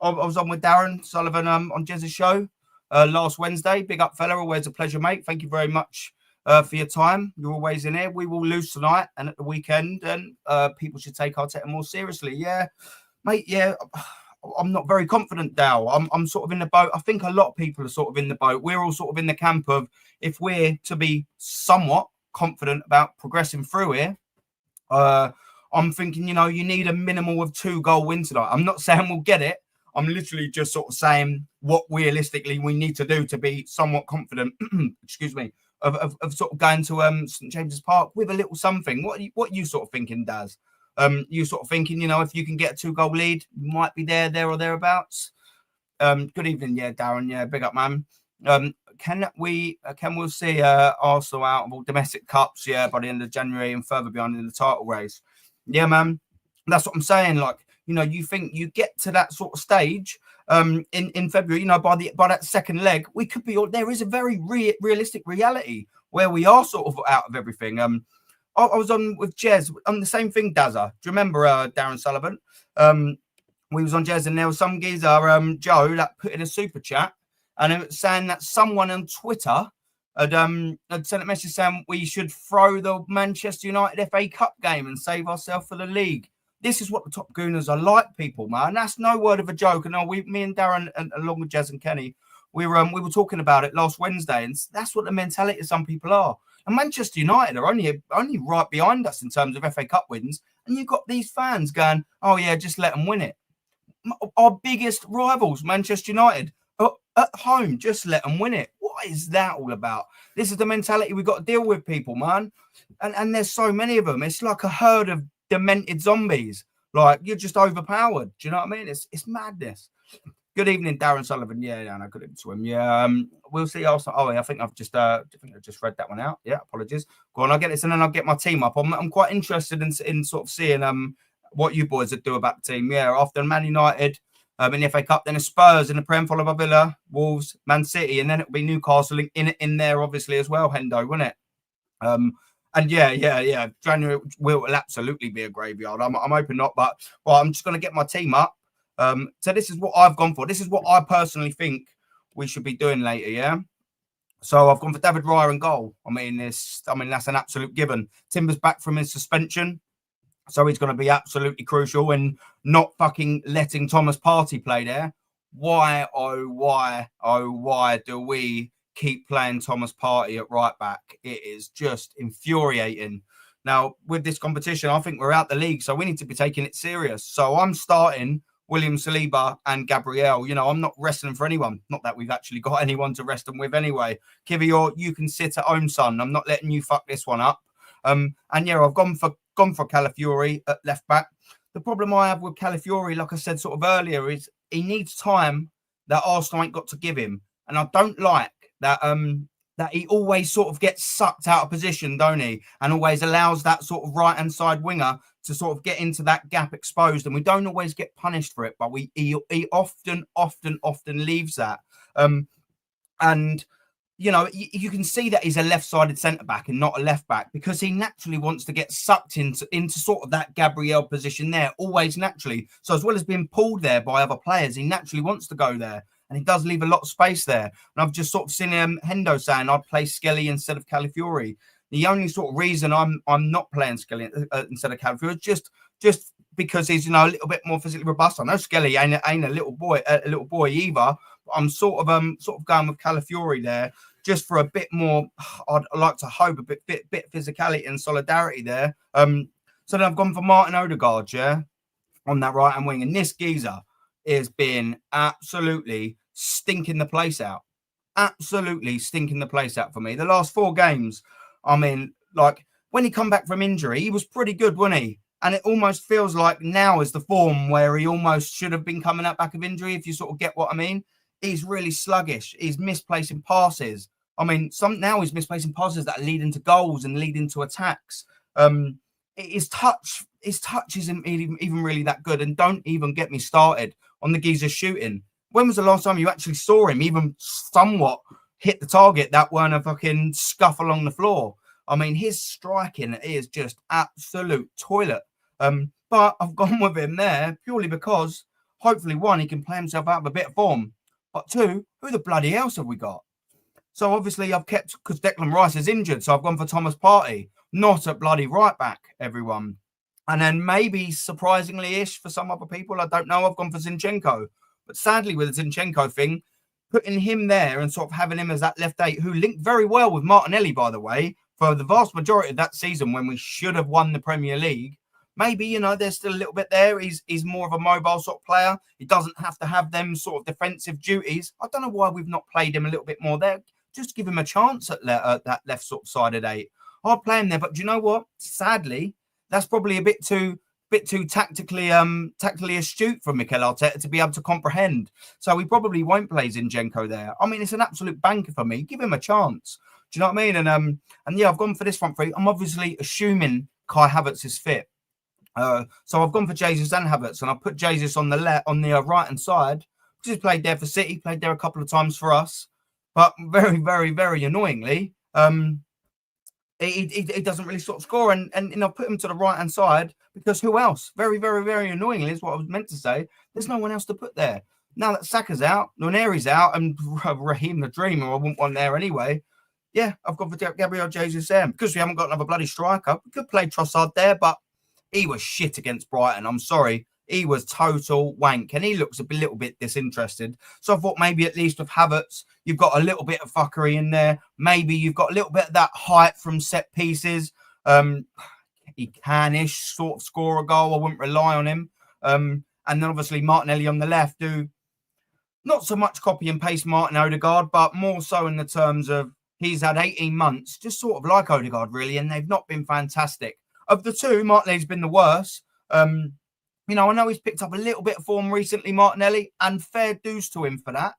I was on with Darren Sullivan on Jez's show last Wednesday. Big up, fella. Always a pleasure, mate. Thank you very much for your time. You're always in here. We will lose tonight and at the weekend, and people should take Arteta more seriously. Yeah, mate, yeah. I'm not very confident, Dow. I'm sort of in the boat. I think a lot of people are sort of in the boat. We're all sort of in the camp of, if we're to be somewhat confident about progressing through here, I'm thinking, you know, you need a minimal of 2-goal win tonight. I'm not saying we'll get it. I'm literally just sort of saying what realistically we need to do to be somewhat confident, excuse me, of sort of going to St James's Park with a little something. What are you sort of thinking, Daz? You sort of thinking, you know, if you can get a 2-goal lead, you might be there or thereabouts. Good evening, yeah, Darren. Yeah, big up, man. Can we see Arsenal out of all domestic cups, yeah, by the end of January and further beyond in the title race? Yeah, man. That's what I'm saying. Like, you know, you think you get to that sort of stage in February, you know, by that second leg, we could be. There is a very realistic reality where we are sort of out of everything. I was on with Jez on the same thing, Dazza. Do you remember Darren Sullivan? We was on Jez and there was some geezer, Joe, that put in a super chat and it was saying that someone on Twitter had sent a message saying we should throw the Manchester United FA Cup game and save ourselves for the league. This is what the top gooners are like, people, man. That's no word of a joke. And me and Darren, and along with Jez and Kenny, we were talking about it last Wednesday, and that's what the mentality of some people are. And Manchester United are only right behind us in terms of FA Cup wins. And you've got these fans going, oh, yeah, just let them win it. Our biggest rivals, Manchester United, at home, just let them win it. What is that all about? This is the mentality we've got to deal with, people, man. And there's so many of them. It's like a herd of demented zombies. Like, you're just overpowered. Do you know what I mean? It's madness. Good evening, Darren Sullivan. Yeah, no, good evening to him. Yeah, we'll see. Also, I think I've just read that one out. Yeah, apologies. Go on, I'll get this and then I'll get my team up. I'm quite interested in sort of seeing what you boys would do about the team. Yeah, after Man United in the FA Cup, then a Spurs in the Prem, followed by Villa, Wolves, Man City, and then it'll be Newcastle in there obviously as well. Hendo, wouldn't it? And yeah. January will absolutely be a graveyard. I'm hoping not, but I'm just going to get my team up. So this is what I've gone for. This is what I personally think we should be doing later, yeah? So I've gone for David Raya in goal. I mean, that's an absolute given. Timber's back from his suspension, so he's going to be absolutely crucial and not fucking letting Thomas Partey play there. Why do we keep playing Thomas Partey at right back? It is just infuriating. Now, with this competition, I think we're out the league, so we need to be taking it serious. So I'm starting William Saliba and Gabriel. You know, I'm not resting for anyone. Not that we've actually got anyone to rest them with anyway. Kivior, you can sit at home, son. I'm not letting you fuck this one up. And yeah, I've gone for Calafiori at left back. The problem I have with Calafiori, like I said sort of earlier, is he needs time that Arsenal ain't got to give him. And I don't like that that he always sort of gets sucked out of position, don't he? And always allows that sort of right-hand side winger to sort of get into that gap exposed. And we don't always get punished for it, but he often leaves that. And you know, you can see that he's a left-sided centre-back and not a left-back, because he naturally wants to get sucked into sort of that Gabriel position there, always naturally. So as well as being pulled there by other players, he naturally wants to go there. And he does leave a lot of space there. And I've just sort of seen Hendo saying I'd play Skelly instead of Calafiori. The only sort of reason I'm not playing Skelly instead of Calafiori is just because he's, you know, a little bit more physically robust. I know Skelly ain't a little boy either. But I'm sort of going with Calafiori there, just for a bit more. I'd like to hope a bit physicality and solidarity there. So then I've gone for Martin Odegaard, yeah, on that right hand wing, and this geezer is being absolutely stinking the place out. Absolutely stinking the place out for me. The last 4 games, I mean, like when he come back from injury, he was pretty good, wasn't he? And it almost feels like now is the form where he almost should have been coming out back of injury, if you sort of get what I mean. He's really sluggish. He's misplacing passes. I mean, now he's misplacing passes that lead into goals and lead into attacks. His touch isn't even really that good. And don't even get me started on the geezer shooting. When was the last time you actually saw him even somewhat hit the target that weren't a fucking scuff along the floor? I mean, his striking is just absolute toilet. But I've gone with him there purely because hopefully, 1, he can play himself out of a bit of form. But 2, who the bloody else have we got? So obviously I've kept, because Declan Rice is injured, so I've gone for Thomas Partey, not at bloody right back, everyone. And then maybe surprisingly-ish for some other people, I don't know, I've gone for Zinchenko. But sadly with the Zinchenko thing, putting him there and sort of having him as that left 8, who linked very well with Martinelli, by the way, for the vast majority of that season when we should have won the Premier League. Maybe, you know, there's still a little bit there. He's more of a mobile sort of player. He doesn't have to have them sort of defensive duties. I don't know why we've not played him a little bit more there. Just give him a chance at that left sort of sided 8. I'll play him there, but do you know what? Sadly, that's probably a bit too tactically astute for Mikel Arteta to be able to comprehend. So we probably won't play Zinchenko there. I mean, it's an absolute banker for me. Give him a chance. Do you know what I mean? And yeah, I've gone for this front 3. I'm obviously assuming Kai Havertz is fit. So I've gone for Jesus and Havertz, and I've put Jesus on the right hand side, because he's played there for City, played there a couple of times for us. But very, very, very annoyingly, he doesn't really sort of score. And I'll put him to the right-hand side because who else? Very, very, very annoyingly is what I was meant to say. There's no one else to put there. Now that Saka's out, Nwaneri's out, and Raheem the Dreamer, I wouldn't want there anyway. Yeah, I've got for Gabriel Jesus there. Because we haven't got another bloody striker, we could play Trossard there, but he was shit against Brighton. I'm sorry. He was total wank, and he looks a little bit disinterested. So I thought maybe at least with Havertz, you've got a little bit of fuckery in there. Maybe you've got a little bit of that height from set pieces. He can-ish sort of score a goal. I wouldn't rely on him. And then obviously Martinelli on the left, do not so much copy and paste Martin Odegaard, but more so in the terms of he's had 18 months, just sort of like Odegaard, really, and they've not been fantastic. Of the two, Martinelli's been the worst. You know, I know he's picked up a little bit of form recently, Martinelli, and fair dues to him for that.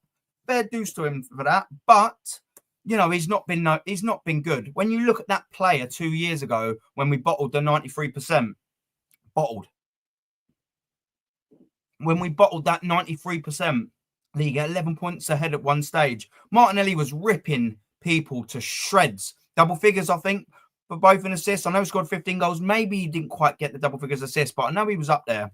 But you know, he's not been good. When you look at that player 2 years ago when we bottled the 93%, when we bottled that 93% league at 11 points ahead at one stage, Martinelli was ripping people to shreds. Double figures, I think, for both in assists. I know he scored 15 goals. Maybe he didn't quite get the double figures assists, but I know he was up there.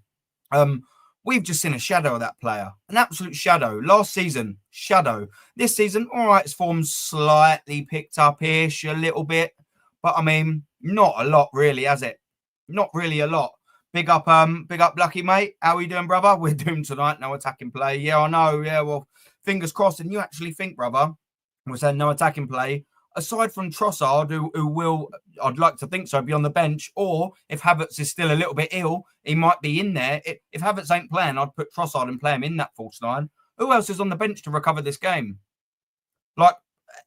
We've just seen a shadow of that player. An absolute shadow. Last season, shadow. This season, all right, his form's slightly picked up-ish a little bit. But, I mean, not a lot, really, has it? Not really a lot. Big up, Lucky, mate. How are you doing, brother? We're doomed tonight. No attacking play. Yeah, I know. Yeah, well, fingers crossed. And you actually think, brother, we're saying no attacking play. Aside from Trossard, who will, I'd like to think so, be on the bench, or if Havertz is still a little bit ill, he might be in there. If Havertz ain't playing, I'd put Trossard and play him in that false line. Who else is on the bench to recover this game? Like,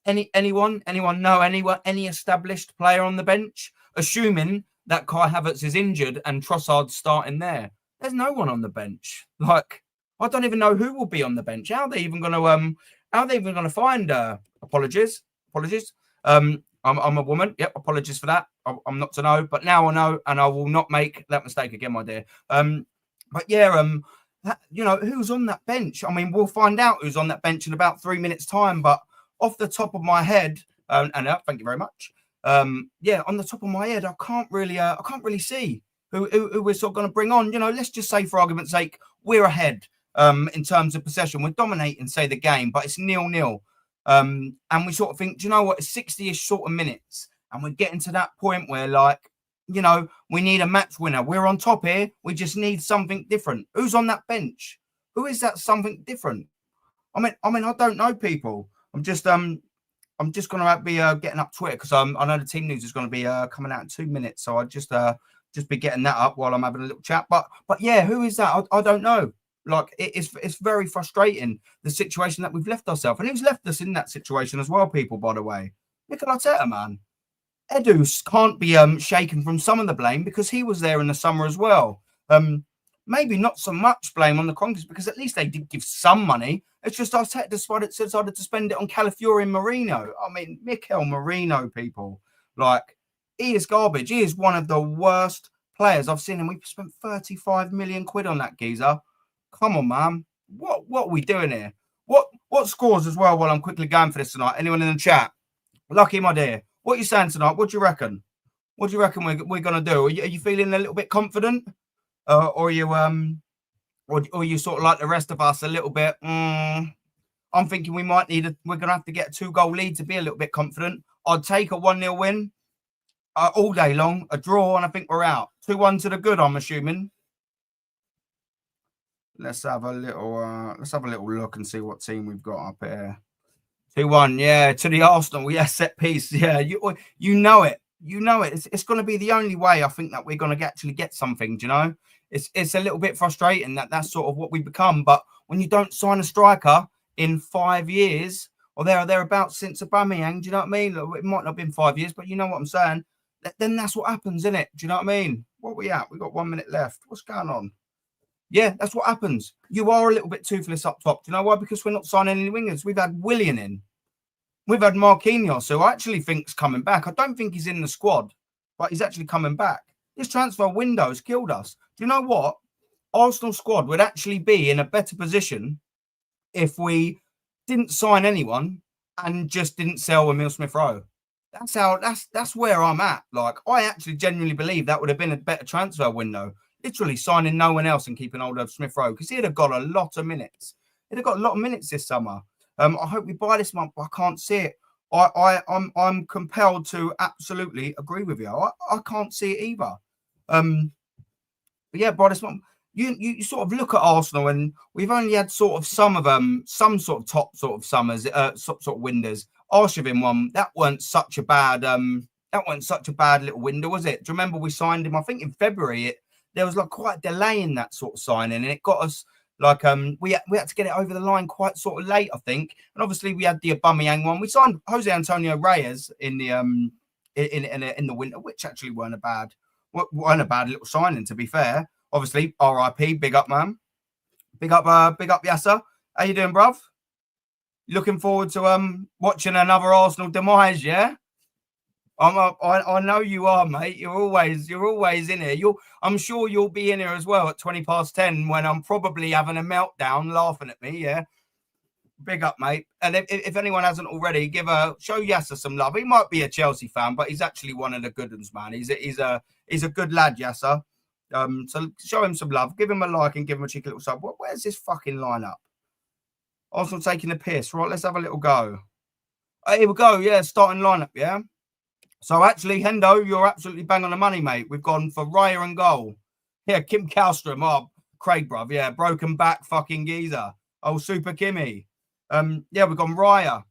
anyone know any established player on the bench? Assuming that Kai Havertz is injured and Trossard's starting there. There's no one on the bench. Like, I don't even know who will be on the bench. How are they even going to find apologies Apologies. I'm a woman. Yep, apologies for that. I'm not to know, but now I know, and I will not make that mistake again, my dear. But yeah, you know, who's on that bench? I mean, we'll find out who's on that bench in about 3 minutes' time. But off the top of my head, and thank you very much. Yeah, on the top of my head, I can't really see who we're sort of going to bring on. You know, let's just say, for argument's sake, we're ahead in terms of possession. We're dominating, say, the game, but it's 0-0. And we sort of think, do you know what? It's 60-ish sort of minutes, and we're getting to that point where, like, you know, we need a match winner. We're on top here. We just need something different. Who's on that bench? Who is that something different? I mean, I don't know, people. I'm just going to be getting up Twitter because I know the team news is going to be coming out in 2 minutes. So I just be getting that up while I'm having a little chat. But yeah, who is that? I don't know. Like, it's very frustrating, the situation that we've left ourselves. And who's left us in that situation as well, people, by the way? Mikel Arteta, man. Edu can't be shaken from some of the blame because he was there in the summer as well. Maybe not so much blame on the Kroenkes because at least they did give some money. It's just Arteta decided to spend it on Calafiori and Mourinho. I mean, Mikel Mourinho, people. Like, he is garbage. He is one of the worst players I've seen, and we spent 35 million quid on that geezer. Come on, man. What are we doing here? What scores as well while I'm quickly going for this tonight? Anyone in the chat? Lucky, my dear. What are you saying tonight? What do you reckon? What do you reckon we're going to do? Are you feeling a little bit confident? Or are you or you sort of like the rest of us a little bit? I'm thinking we might we're going to have to get a 2-goal lead to be a little bit confident. I'd take a 1-0 win all day long, a draw, and I think we're out. 2-1 to the good, I'm assuming. Let's have a little look and see what team we've got up here. 2-1, yeah, to the Arsenal. Yeah, set piece. Yeah, you know it. You know it. It's going to be the only way I think that we're going to actually get something. Do you know? It's a little bit frustrating that that's sort of what we become. But when you don't sign a striker in 5 years or thereabouts since Aubameyang, do you know what I mean? It might not have been 5 years, but you know what I'm saying. Then that's what happens, isn't it? Do you know what I mean? What are we at? We've got 1 minute left. What's going on? Yeah, that's what happens. You are a little bit toothless up top. Do you know why? Because we're not signing any wingers. We've had Willian in. We've had Marquinhos, who I actually think's coming back. I don't think he's in the squad, but he's actually coming back. This transfer window has killed us. Do you know what? Arsenal squad would actually be in a better position if we didn't sign anyone and just didn't sell Emile Smith-Rowe. That's where I'm at. Like, I actually genuinely believe that would have been a better transfer window. Literally signing no one else and keeping hold of Smith-Rowe because he'd have got a lot of minutes. He'd have got a lot of minutes this summer. I hope we buy this month, but I can't see it. I'm compelled to absolutely agree with you. I can't see it either. But yeah, buy this month. You sort of look at Arsenal, and we've only had sort of some sort of top sort of summers, sort of windows. Arshavin one, that weren't such a bad little window, was it? Do you remember we signed him? I think in February. There was like quite a delay in that sort of signing, and it got us like we had to get it over the line quite sort of late, I think. And obviously we had the Aubameyang one. We signed Jose Antonio Reyes in the in the winter, which actually weren't a bad little signing, to be fair. Obviously, RIP, big up, man. Big up Yasser. How you doing, bruv? Looking forward to watching another Arsenal demise, yeah? I know you are, mate. You're always in here. I'm sure you'll be in here as well at 10:20 when I'm probably having a meltdown, laughing at me. Yeah, big up, mate. And if anyone hasn't already, show Yasser some love. He might be a Chelsea fan, but he's actually one of the good ones, man. He's a good lad, Yasser. So show him some love. Give him a like and give him a cheeky little sub. Where's this fucking lineup? Arsenal taking the piss. Right, let's have a little go. Here we go. Yeah, starting lineup. Yeah. So actually, Hendo, you're absolutely bang on the money, mate. We've gone for Raya and goal. Yeah, Kim Kallstrom. Oh, Craig, bruv. Yeah, broken back fucking geezer. Oh, Super Kimmy. Yeah, we've gone Raya.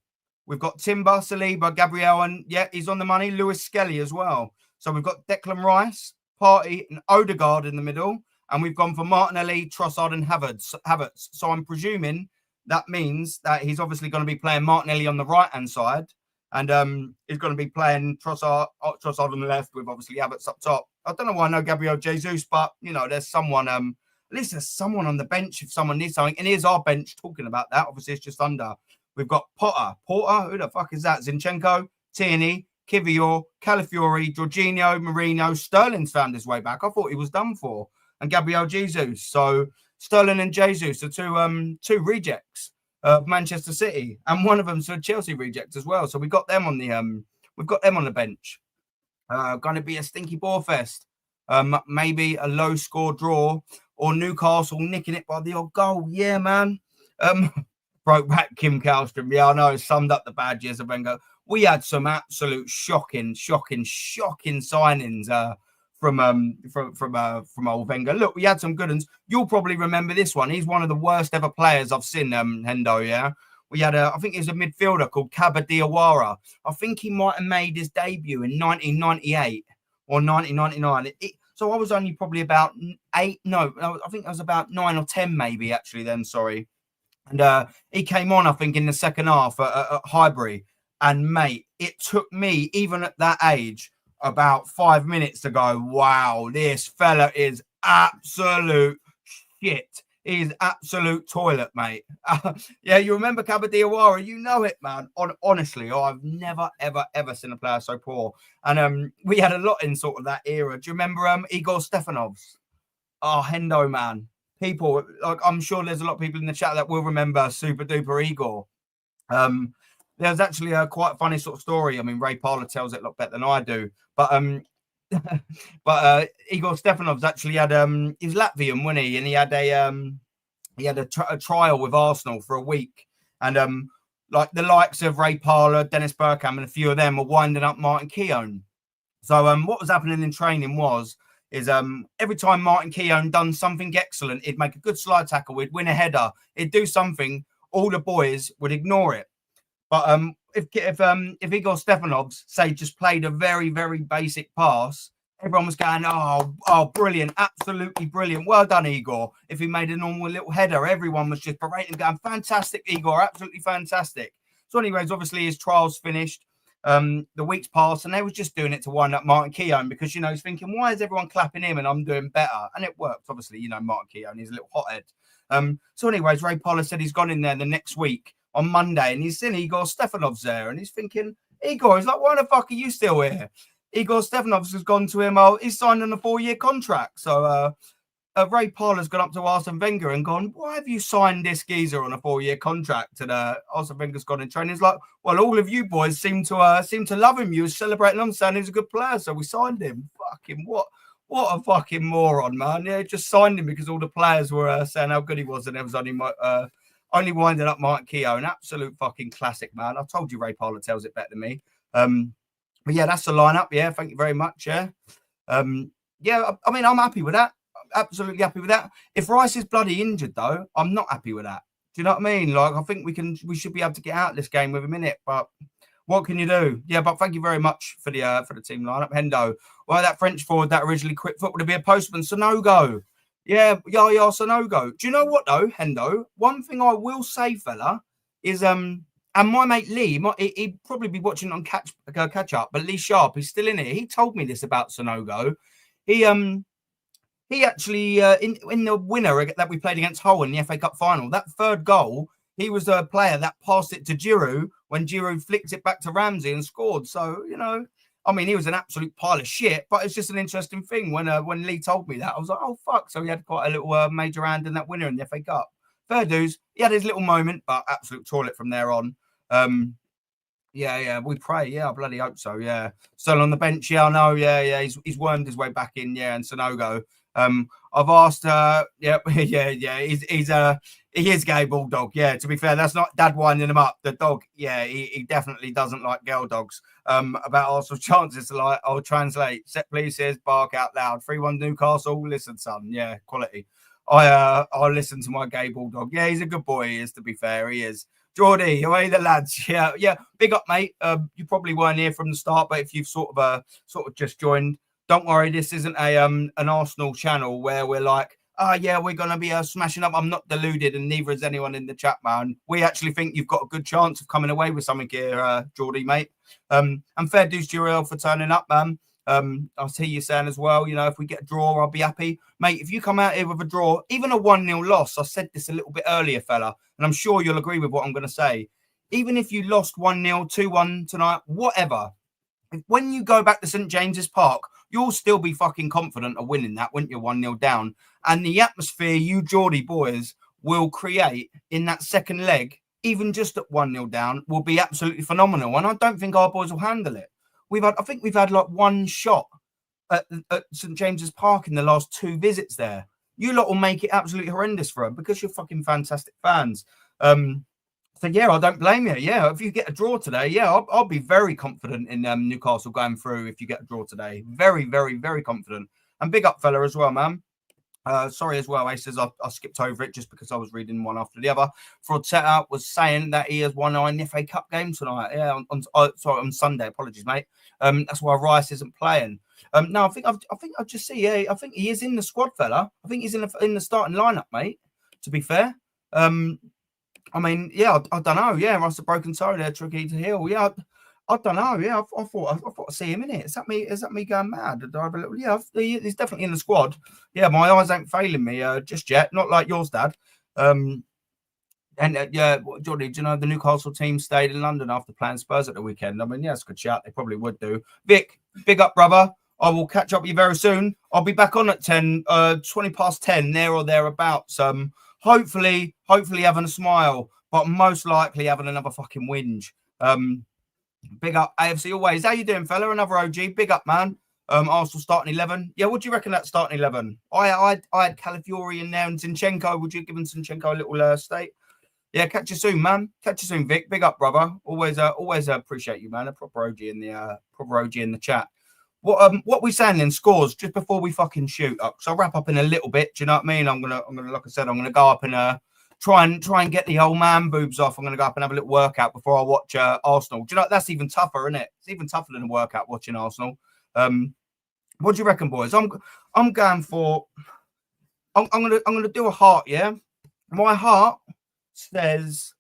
We've got Timber, Saliba, Gabriel, and yeah, he's on the money. Lewis Skelly as well. So we've got Declan Rice, Partey, and Odegaard in the middle. And we've gone for Martinelli, Trossard, and Havertz. So I'm presuming that means that he's obviously going to be playing Martinelli on the right-hand side. And he's going to be playing Trossard on the left with obviously Havertz up top. I don't know why I know Gabriel Jesus, but, you know, there's someone, at least there's someone on the bench if someone needs something. And here's our bench talking about that. Obviously, it's just under. We've got Porter, who the fuck is that? Zinchenko, Tierney, Kivior, Calafiori, Jorginho, Marino. Sterling's found his way back. I thought he was done for. And Gabriel Jesus. So Sterling and Jesus are two rejects of Manchester City, and one of them's a Chelsea reject as well. So we've got them on the bench. Going to be a stinky ball fest. Maybe a low score draw, or Newcastle nicking it by the odd goal. Yeah, man. Broke back Kim Kallstrom. Yeah, I know. Summed up the bad years of Wenger. We had some absolute shocking signings from old Wenger. Look, we had some good ones. You'll probably remember this one. He's one of the worst ever players I've seen, Hendo, yeah? We had I think he was a midfielder called Kaba Diawara. I think he might have made his debut in 1998 or 1999. So I was only probably about 8. No, I think I was about 9 or 10 maybe, actually, then, sorry. And he came on, I think, in the second half at Highbury. And, mate, it took me, even at that age, about 5 minutes to go, wow, this fella is absolute shit. He's absolute toilet, mate. Yeah, you remember Kaba Diawara? You know it, man. Honestly, I've never, ever seen a player so poor. And we had a lot in sort of that era. Do you remember Igor Stefanovs? Oh, Hendo, man. People, like, I'm sure there's a lot of people in the chat that will remember Super Duper Igor. There's actually a quite funny sort of story. I mean, Ray Parlour tells it a lot better than I do. But Igor Stefanovs actually had he was Latvian, wasn't he? And he had a trial with Arsenal for a week. And like the likes of Ray Parlour, Dennis Bergkamp, and a few of them were winding up Martin Keown. So what was happening in training is every time Martin Keown done something excellent, he'd make a good slide tackle, he'd win a header, he'd do something, all the boys would ignore it. But if Igor Stefanovs, say, just played a very, very basic pass, everyone was going, oh, brilliant, absolutely brilliant. Well done, Igor. If he made a normal little header, everyone was just berating, going, fantastic, Igor, absolutely fantastic. So anyways, obviously his trial's finished. The weeks passed, and they was just doing it to wind up Martin Keown because, you know, he's thinking, why is everyone clapping him and I'm doing better? And it worked, obviously, you know, Martin Keown, he's a little hothead. So anyways, Ray Parlour said he's gone in there the next week on Monday, and he's seen Igor Stefanovs there, and he's thinking, Igor, he's like, why the fuck are you still here? Igor Stefanovs has gone to him, he's signed on a 4-year contract. So Ray Parlour's gone up to Arsene Wenger and gone, why have you signed this geezer on a 4-year contract? And Arsene Wenger's gone in training. He's like, well, all of you boys seem to love him. You were celebrating him, saying he's a good player, so we signed him. Fucking what a fucking moron, man. Yeah, just signed him because all the players were saying how good he was, and there was only winding up Martin Keown. An absolute fucking classic, man. I told you Ray Parlour tells it better than me. But yeah, that's the lineup. Yeah, thank you very much. Yeah. Yeah, I mean, I'm happy with that. Absolutely happy with that. If Rice is bloody injured, though, I'm not happy with that. Do you know what I mean? Like, I think we should be able to get out of this game with a minute, but what can you do? Yeah, but thank you very much for the team lineup. Hendo. Well, that French forward that originally quit football to be a postman, Sonogo. Yeah, Yaya Sonogo. Do you know what, though, Hendo? One thing I will say, fella, is and my mate Lee, he'd probably be watching on catch up, but Lee Sharp, he's still in it. He told me this about Sonogo. He actually, in the winner that we played against Hull in the FA Cup final, that third goal, he was a player that passed it to Giroud when Giroud flicked it back to Ramsey and scored. So, you know, I mean, he was an absolute pile of shit, but it's just an interesting thing. When Lee told me that, I was like, oh, fuck. So he had quite a little major hand in that winner in the FA Cup. Fair dues. He had his little moment, but absolute toilet from there on. Yeah, we pray. Yeah, I bloody hope so. Yeah. Still on the bench. Yeah, I know. Yeah. He's wormed his way back in. Yeah, and Sonogo. I've asked, he is gay bulldog. Yeah, to be fair, that's not dad winding him up. The dog, yeah, he definitely doesn't like girl dogs. About Arsenal chances, like, I'll translate. Set pieces, bark out loud. 3-1 Newcastle. Listen, son. Yeah, quality. I'll listen to my gay bulldog. Yeah, he's a good boy. He is, to be fair. He is. Geordie, away the lads. Yeah. Big up, mate. You probably weren't here from the start, but if you've sort of just joined, don't worry, this isn't an Arsenal channel where we're like, we're going to be smashing up. I'm not deluded, and neither is anyone in the chat, man. We actually think you've got a good chance of coming away with something here, Geordie, mate. And fair dues to Uriel for turning up, man. I'll see you saying as well, you know, if we get a draw, I'll be happy. Mate, if you come out here with a draw, even a 1-0 loss, I said this a little bit earlier, fella, and I'm sure you'll agree with what I'm going to say. even if you lost 1-0, 2-1 tonight, whatever, when you go back to St. James's Park, you'll still be fucking confident of winning that, wouldn't you? 1-0 down. And the atmosphere you Geordie boys will create in that second leg, even just at 1-0 down, will be absolutely phenomenal. And I don't think our boys will handle it. I think we've had like one shot at St. James's Park in the last 2 visits there. You lot will make it absolutely horrendous for them because you're fucking fantastic fans. So, yeah, I don't blame you. Yeah, if you get a draw today, yeah, I'll be very confident in Newcastle going through if you get a draw today. Very, very, very confident. And big up, fella, as well, man. Sorry as well, Ace says I skipped over it just because I was reading one after the other. Fraud Setup was saying that he has won an FA Cup game tonight. Yeah, on Sunday. Apologies, mate. That's why Rice isn't playing. No, I think I just see. Yeah, I think he is in the squad, fella. I think he's in the starting lineup, mate. To be fair. I mean, yeah, I don't know. Yeah, Russ a broken toe there, tricky to heal. Yeah, I don't know. Yeah, I thought I see him in it. Is that me going mad? Did I have a little? Yeah, he's definitely in the squad. Yeah, my eyes ain't failing me just yet. Not like yours, Dad. And yeah, Jordy, do you know the Newcastle team stayed in London after playing Spurs at the weekend? I mean, yeah, it's a good shout. They probably would do. Vic, big up, brother. I will catch up with you very soon. I'll be back on at 20 past 10, there or thereabouts. Hopefully having a smile, but most likely having another fucking whinge. Big up AFC always. How you doing, fella? Another OG. Big up, man. Arsenal starting 11. Yeah, what do you reckon that starting 11? I had Calafiori in there and Zinchenko. Would you give Zinchenko a little state? Yeah, catch you soon, man. Catch you soon, Vic. Big up, brother. Always appreciate you, man. A proper OG in the chat. What we saying then? Scores just before we fucking shoot up. So I'll wrap up in a little bit. Do you know what I mean? I'm gonna like I said, I'm gonna go up and try and get the old man boobs off. I'm gonna go up and have a little workout before I watch Arsenal. Do you know that's even tougher, isn't it? It's even tougher than a workout watching Arsenal. What do you reckon, boys? I'm going for. I'm gonna do a heart. Yeah, my heart says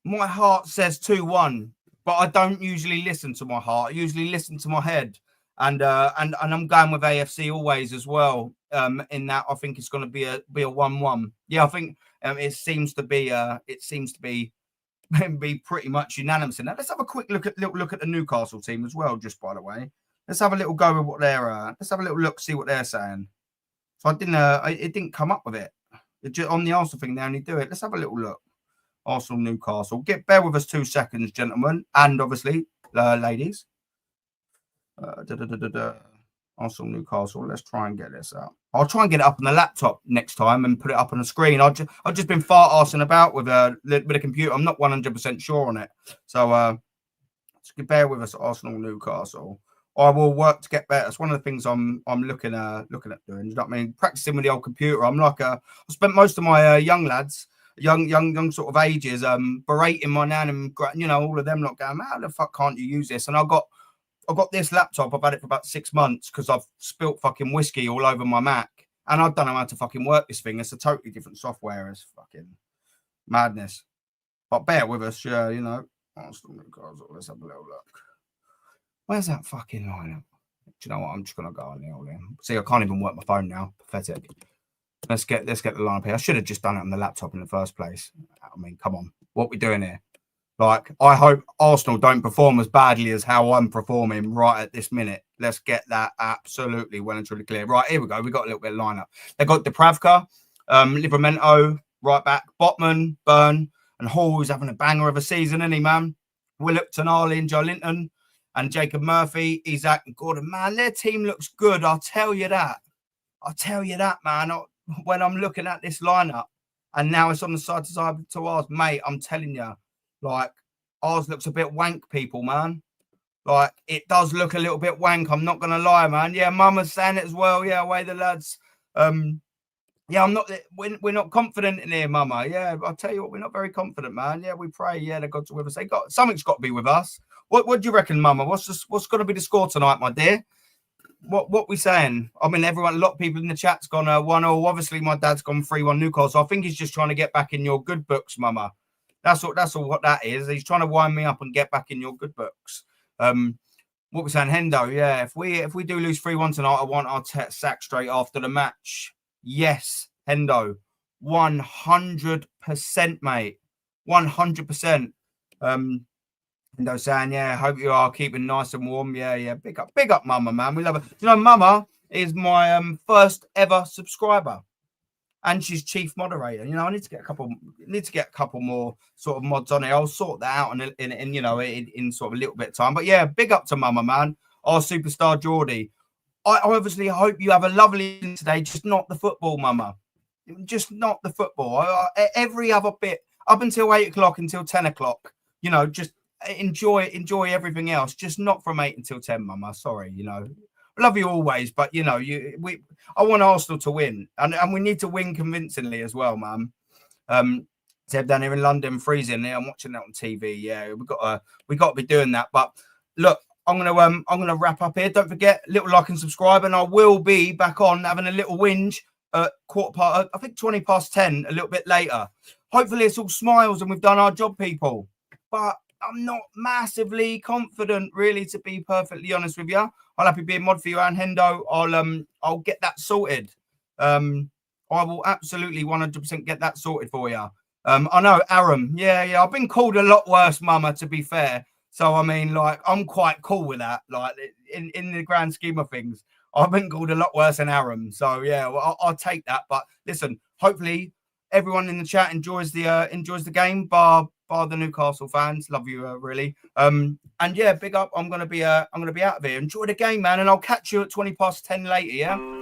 2-1. But I don't usually listen to my heart. I usually listen to my head, and I'm going with AFC always as well. In that, I think it's going to be a 1-1. Yeah, I think it seems to be pretty much unanimous in that. Let's have a quick look at the Newcastle team as well. Just by the way, let's have a little go with what they're. Let's have a little look, see what they're saying. So it didn't come up with it. On the Arsenal thing, they only do it. Let's have a little look. Arsenal, Newcastle. Bear with us 2 seconds, gentlemen, and obviously, ladies. Arsenal, Newcastle. Let's try and get this up. I'll try and get it up on the laptop next time and put it up on the screen. I've just been fart-arsing about with a computer. I'm not 100% sure on it. So bear with us, Arsenal, Newcastle. I will work to get better. It's one of the things I'm looking at doing. You know what I mean? Practicing with the old computer. I'm like I spent most of my young lads. Young sort of ages, berating my nan and all of them not going, how the fuck can't you use this? And I've got this laptop. I've had it for about 6 months because I've spilt fucking whiskey all over my Mac, and I don't know how to fucking work this thing. It's a totally different software. It's fucking madness. But bear with us, yeah. Let's have a little look. Where's that fucking lineup? Do you know what? I'm just gonna go on there. See, I can't even work my phone now. Pathetic. Let's get the lineup here. I should have just done it on the laptop in the first place. I mean, come on. What are we doing here? Like, I hope Arsenal don't perform as badly as how I'm performing right at this minute. Let's get that absolutely well and truly clear. Right, here we go. We got a little bit of lineup. They've got Depravka, Livramento, right back, Botman, Byrne, and Hall, who's having a banger of a season, isn't he, man? Willock, Tonali, and Joe Linton, and Jacob Murphy, Isaac, and Gordon. Man, their team looks good. I'll tell you that, man. When I'm looking at this lineup, and now it's on the side to ours, mate, I'm telling you, like, ours looks a bit wank, people, man. Like, it does look a little bit wank. I'm not gonna lie, man. Yeah, Mama's saying it as well. Yeah, away the lads. Yeah, we're not confident in here, Mama. Yeah, I'll tell you what, we're not very confident, man. Yeah, we pray. Yeah, the gods are with us. Something's got to be with us. What do you reckon, Mama? What's going to be the score tonight, my dear? What we saying? I mean, a lot of people in the chat's gone 1-0. Obviously, my dad's gone 3-1 Newcastle. I think he's just trying to get back in your good books, Mama. That's all what that is. He's trying to wind me up and get back in your good books. What we're saying, Hendo, yeah. If we do lose 3-1 tonight, I want our sack straight after the match. Yes, Hendo, 100%, mate. 100%. And they're saying, yeah, hope you are keeping nice and warm. Yeah. Big up, Mama, man. We love her. You know, Mama is my first ever subscriber, and she's chief moderator. You know, I need to get a couple more sort of mods on it. I'll sort that out in sort of a little bit of time. But yeah, big up to Mama, man. Our superstar Geordie. I obviously hope you have a lovely evening today. Just not the football, Mama. Just not the football. Every other bit up until 8 o'clock, until 10 o'clock. You know, just enjoy everything else. Just not from 8 until 10, Mama. Sorry, you know. I love you always, but you know, I want Arsenal to win, and we need to win convincingly as well, man. Seb down here in London, freezing. Yeah, I'm watching that on TV. Yeah, we got to be doing that. But look, I'm gonna wrap up here. Don't forget, little like and subscribe, and I will be back on having a little whinge at 20 past 10, a little bit later. Hopefully, it's all smiles and we've done our job, people. But I'm not massively confident, really, to be perfectly honest with you. I'll happy be a mod for you, and Hendo. I'll get that sorted. I will absolutely 100% get that sorted for you. I know, Aram. Yeah. I've been called a lot worse, Mama, to be fair. So I mean, like, I'm quite cool with that. Like, in the grand scheme of things, I've been called a lot worse than Aram. So yeah, well, I'll take that. But listen, hopefully everyone in the chat enjoys the game, bar the Newcastle fans. Love you, really. And yeah, big up. I'm gonna be out of here. Enjoy the game, man, and I'll catch you at 20 past 10 later. Yeah.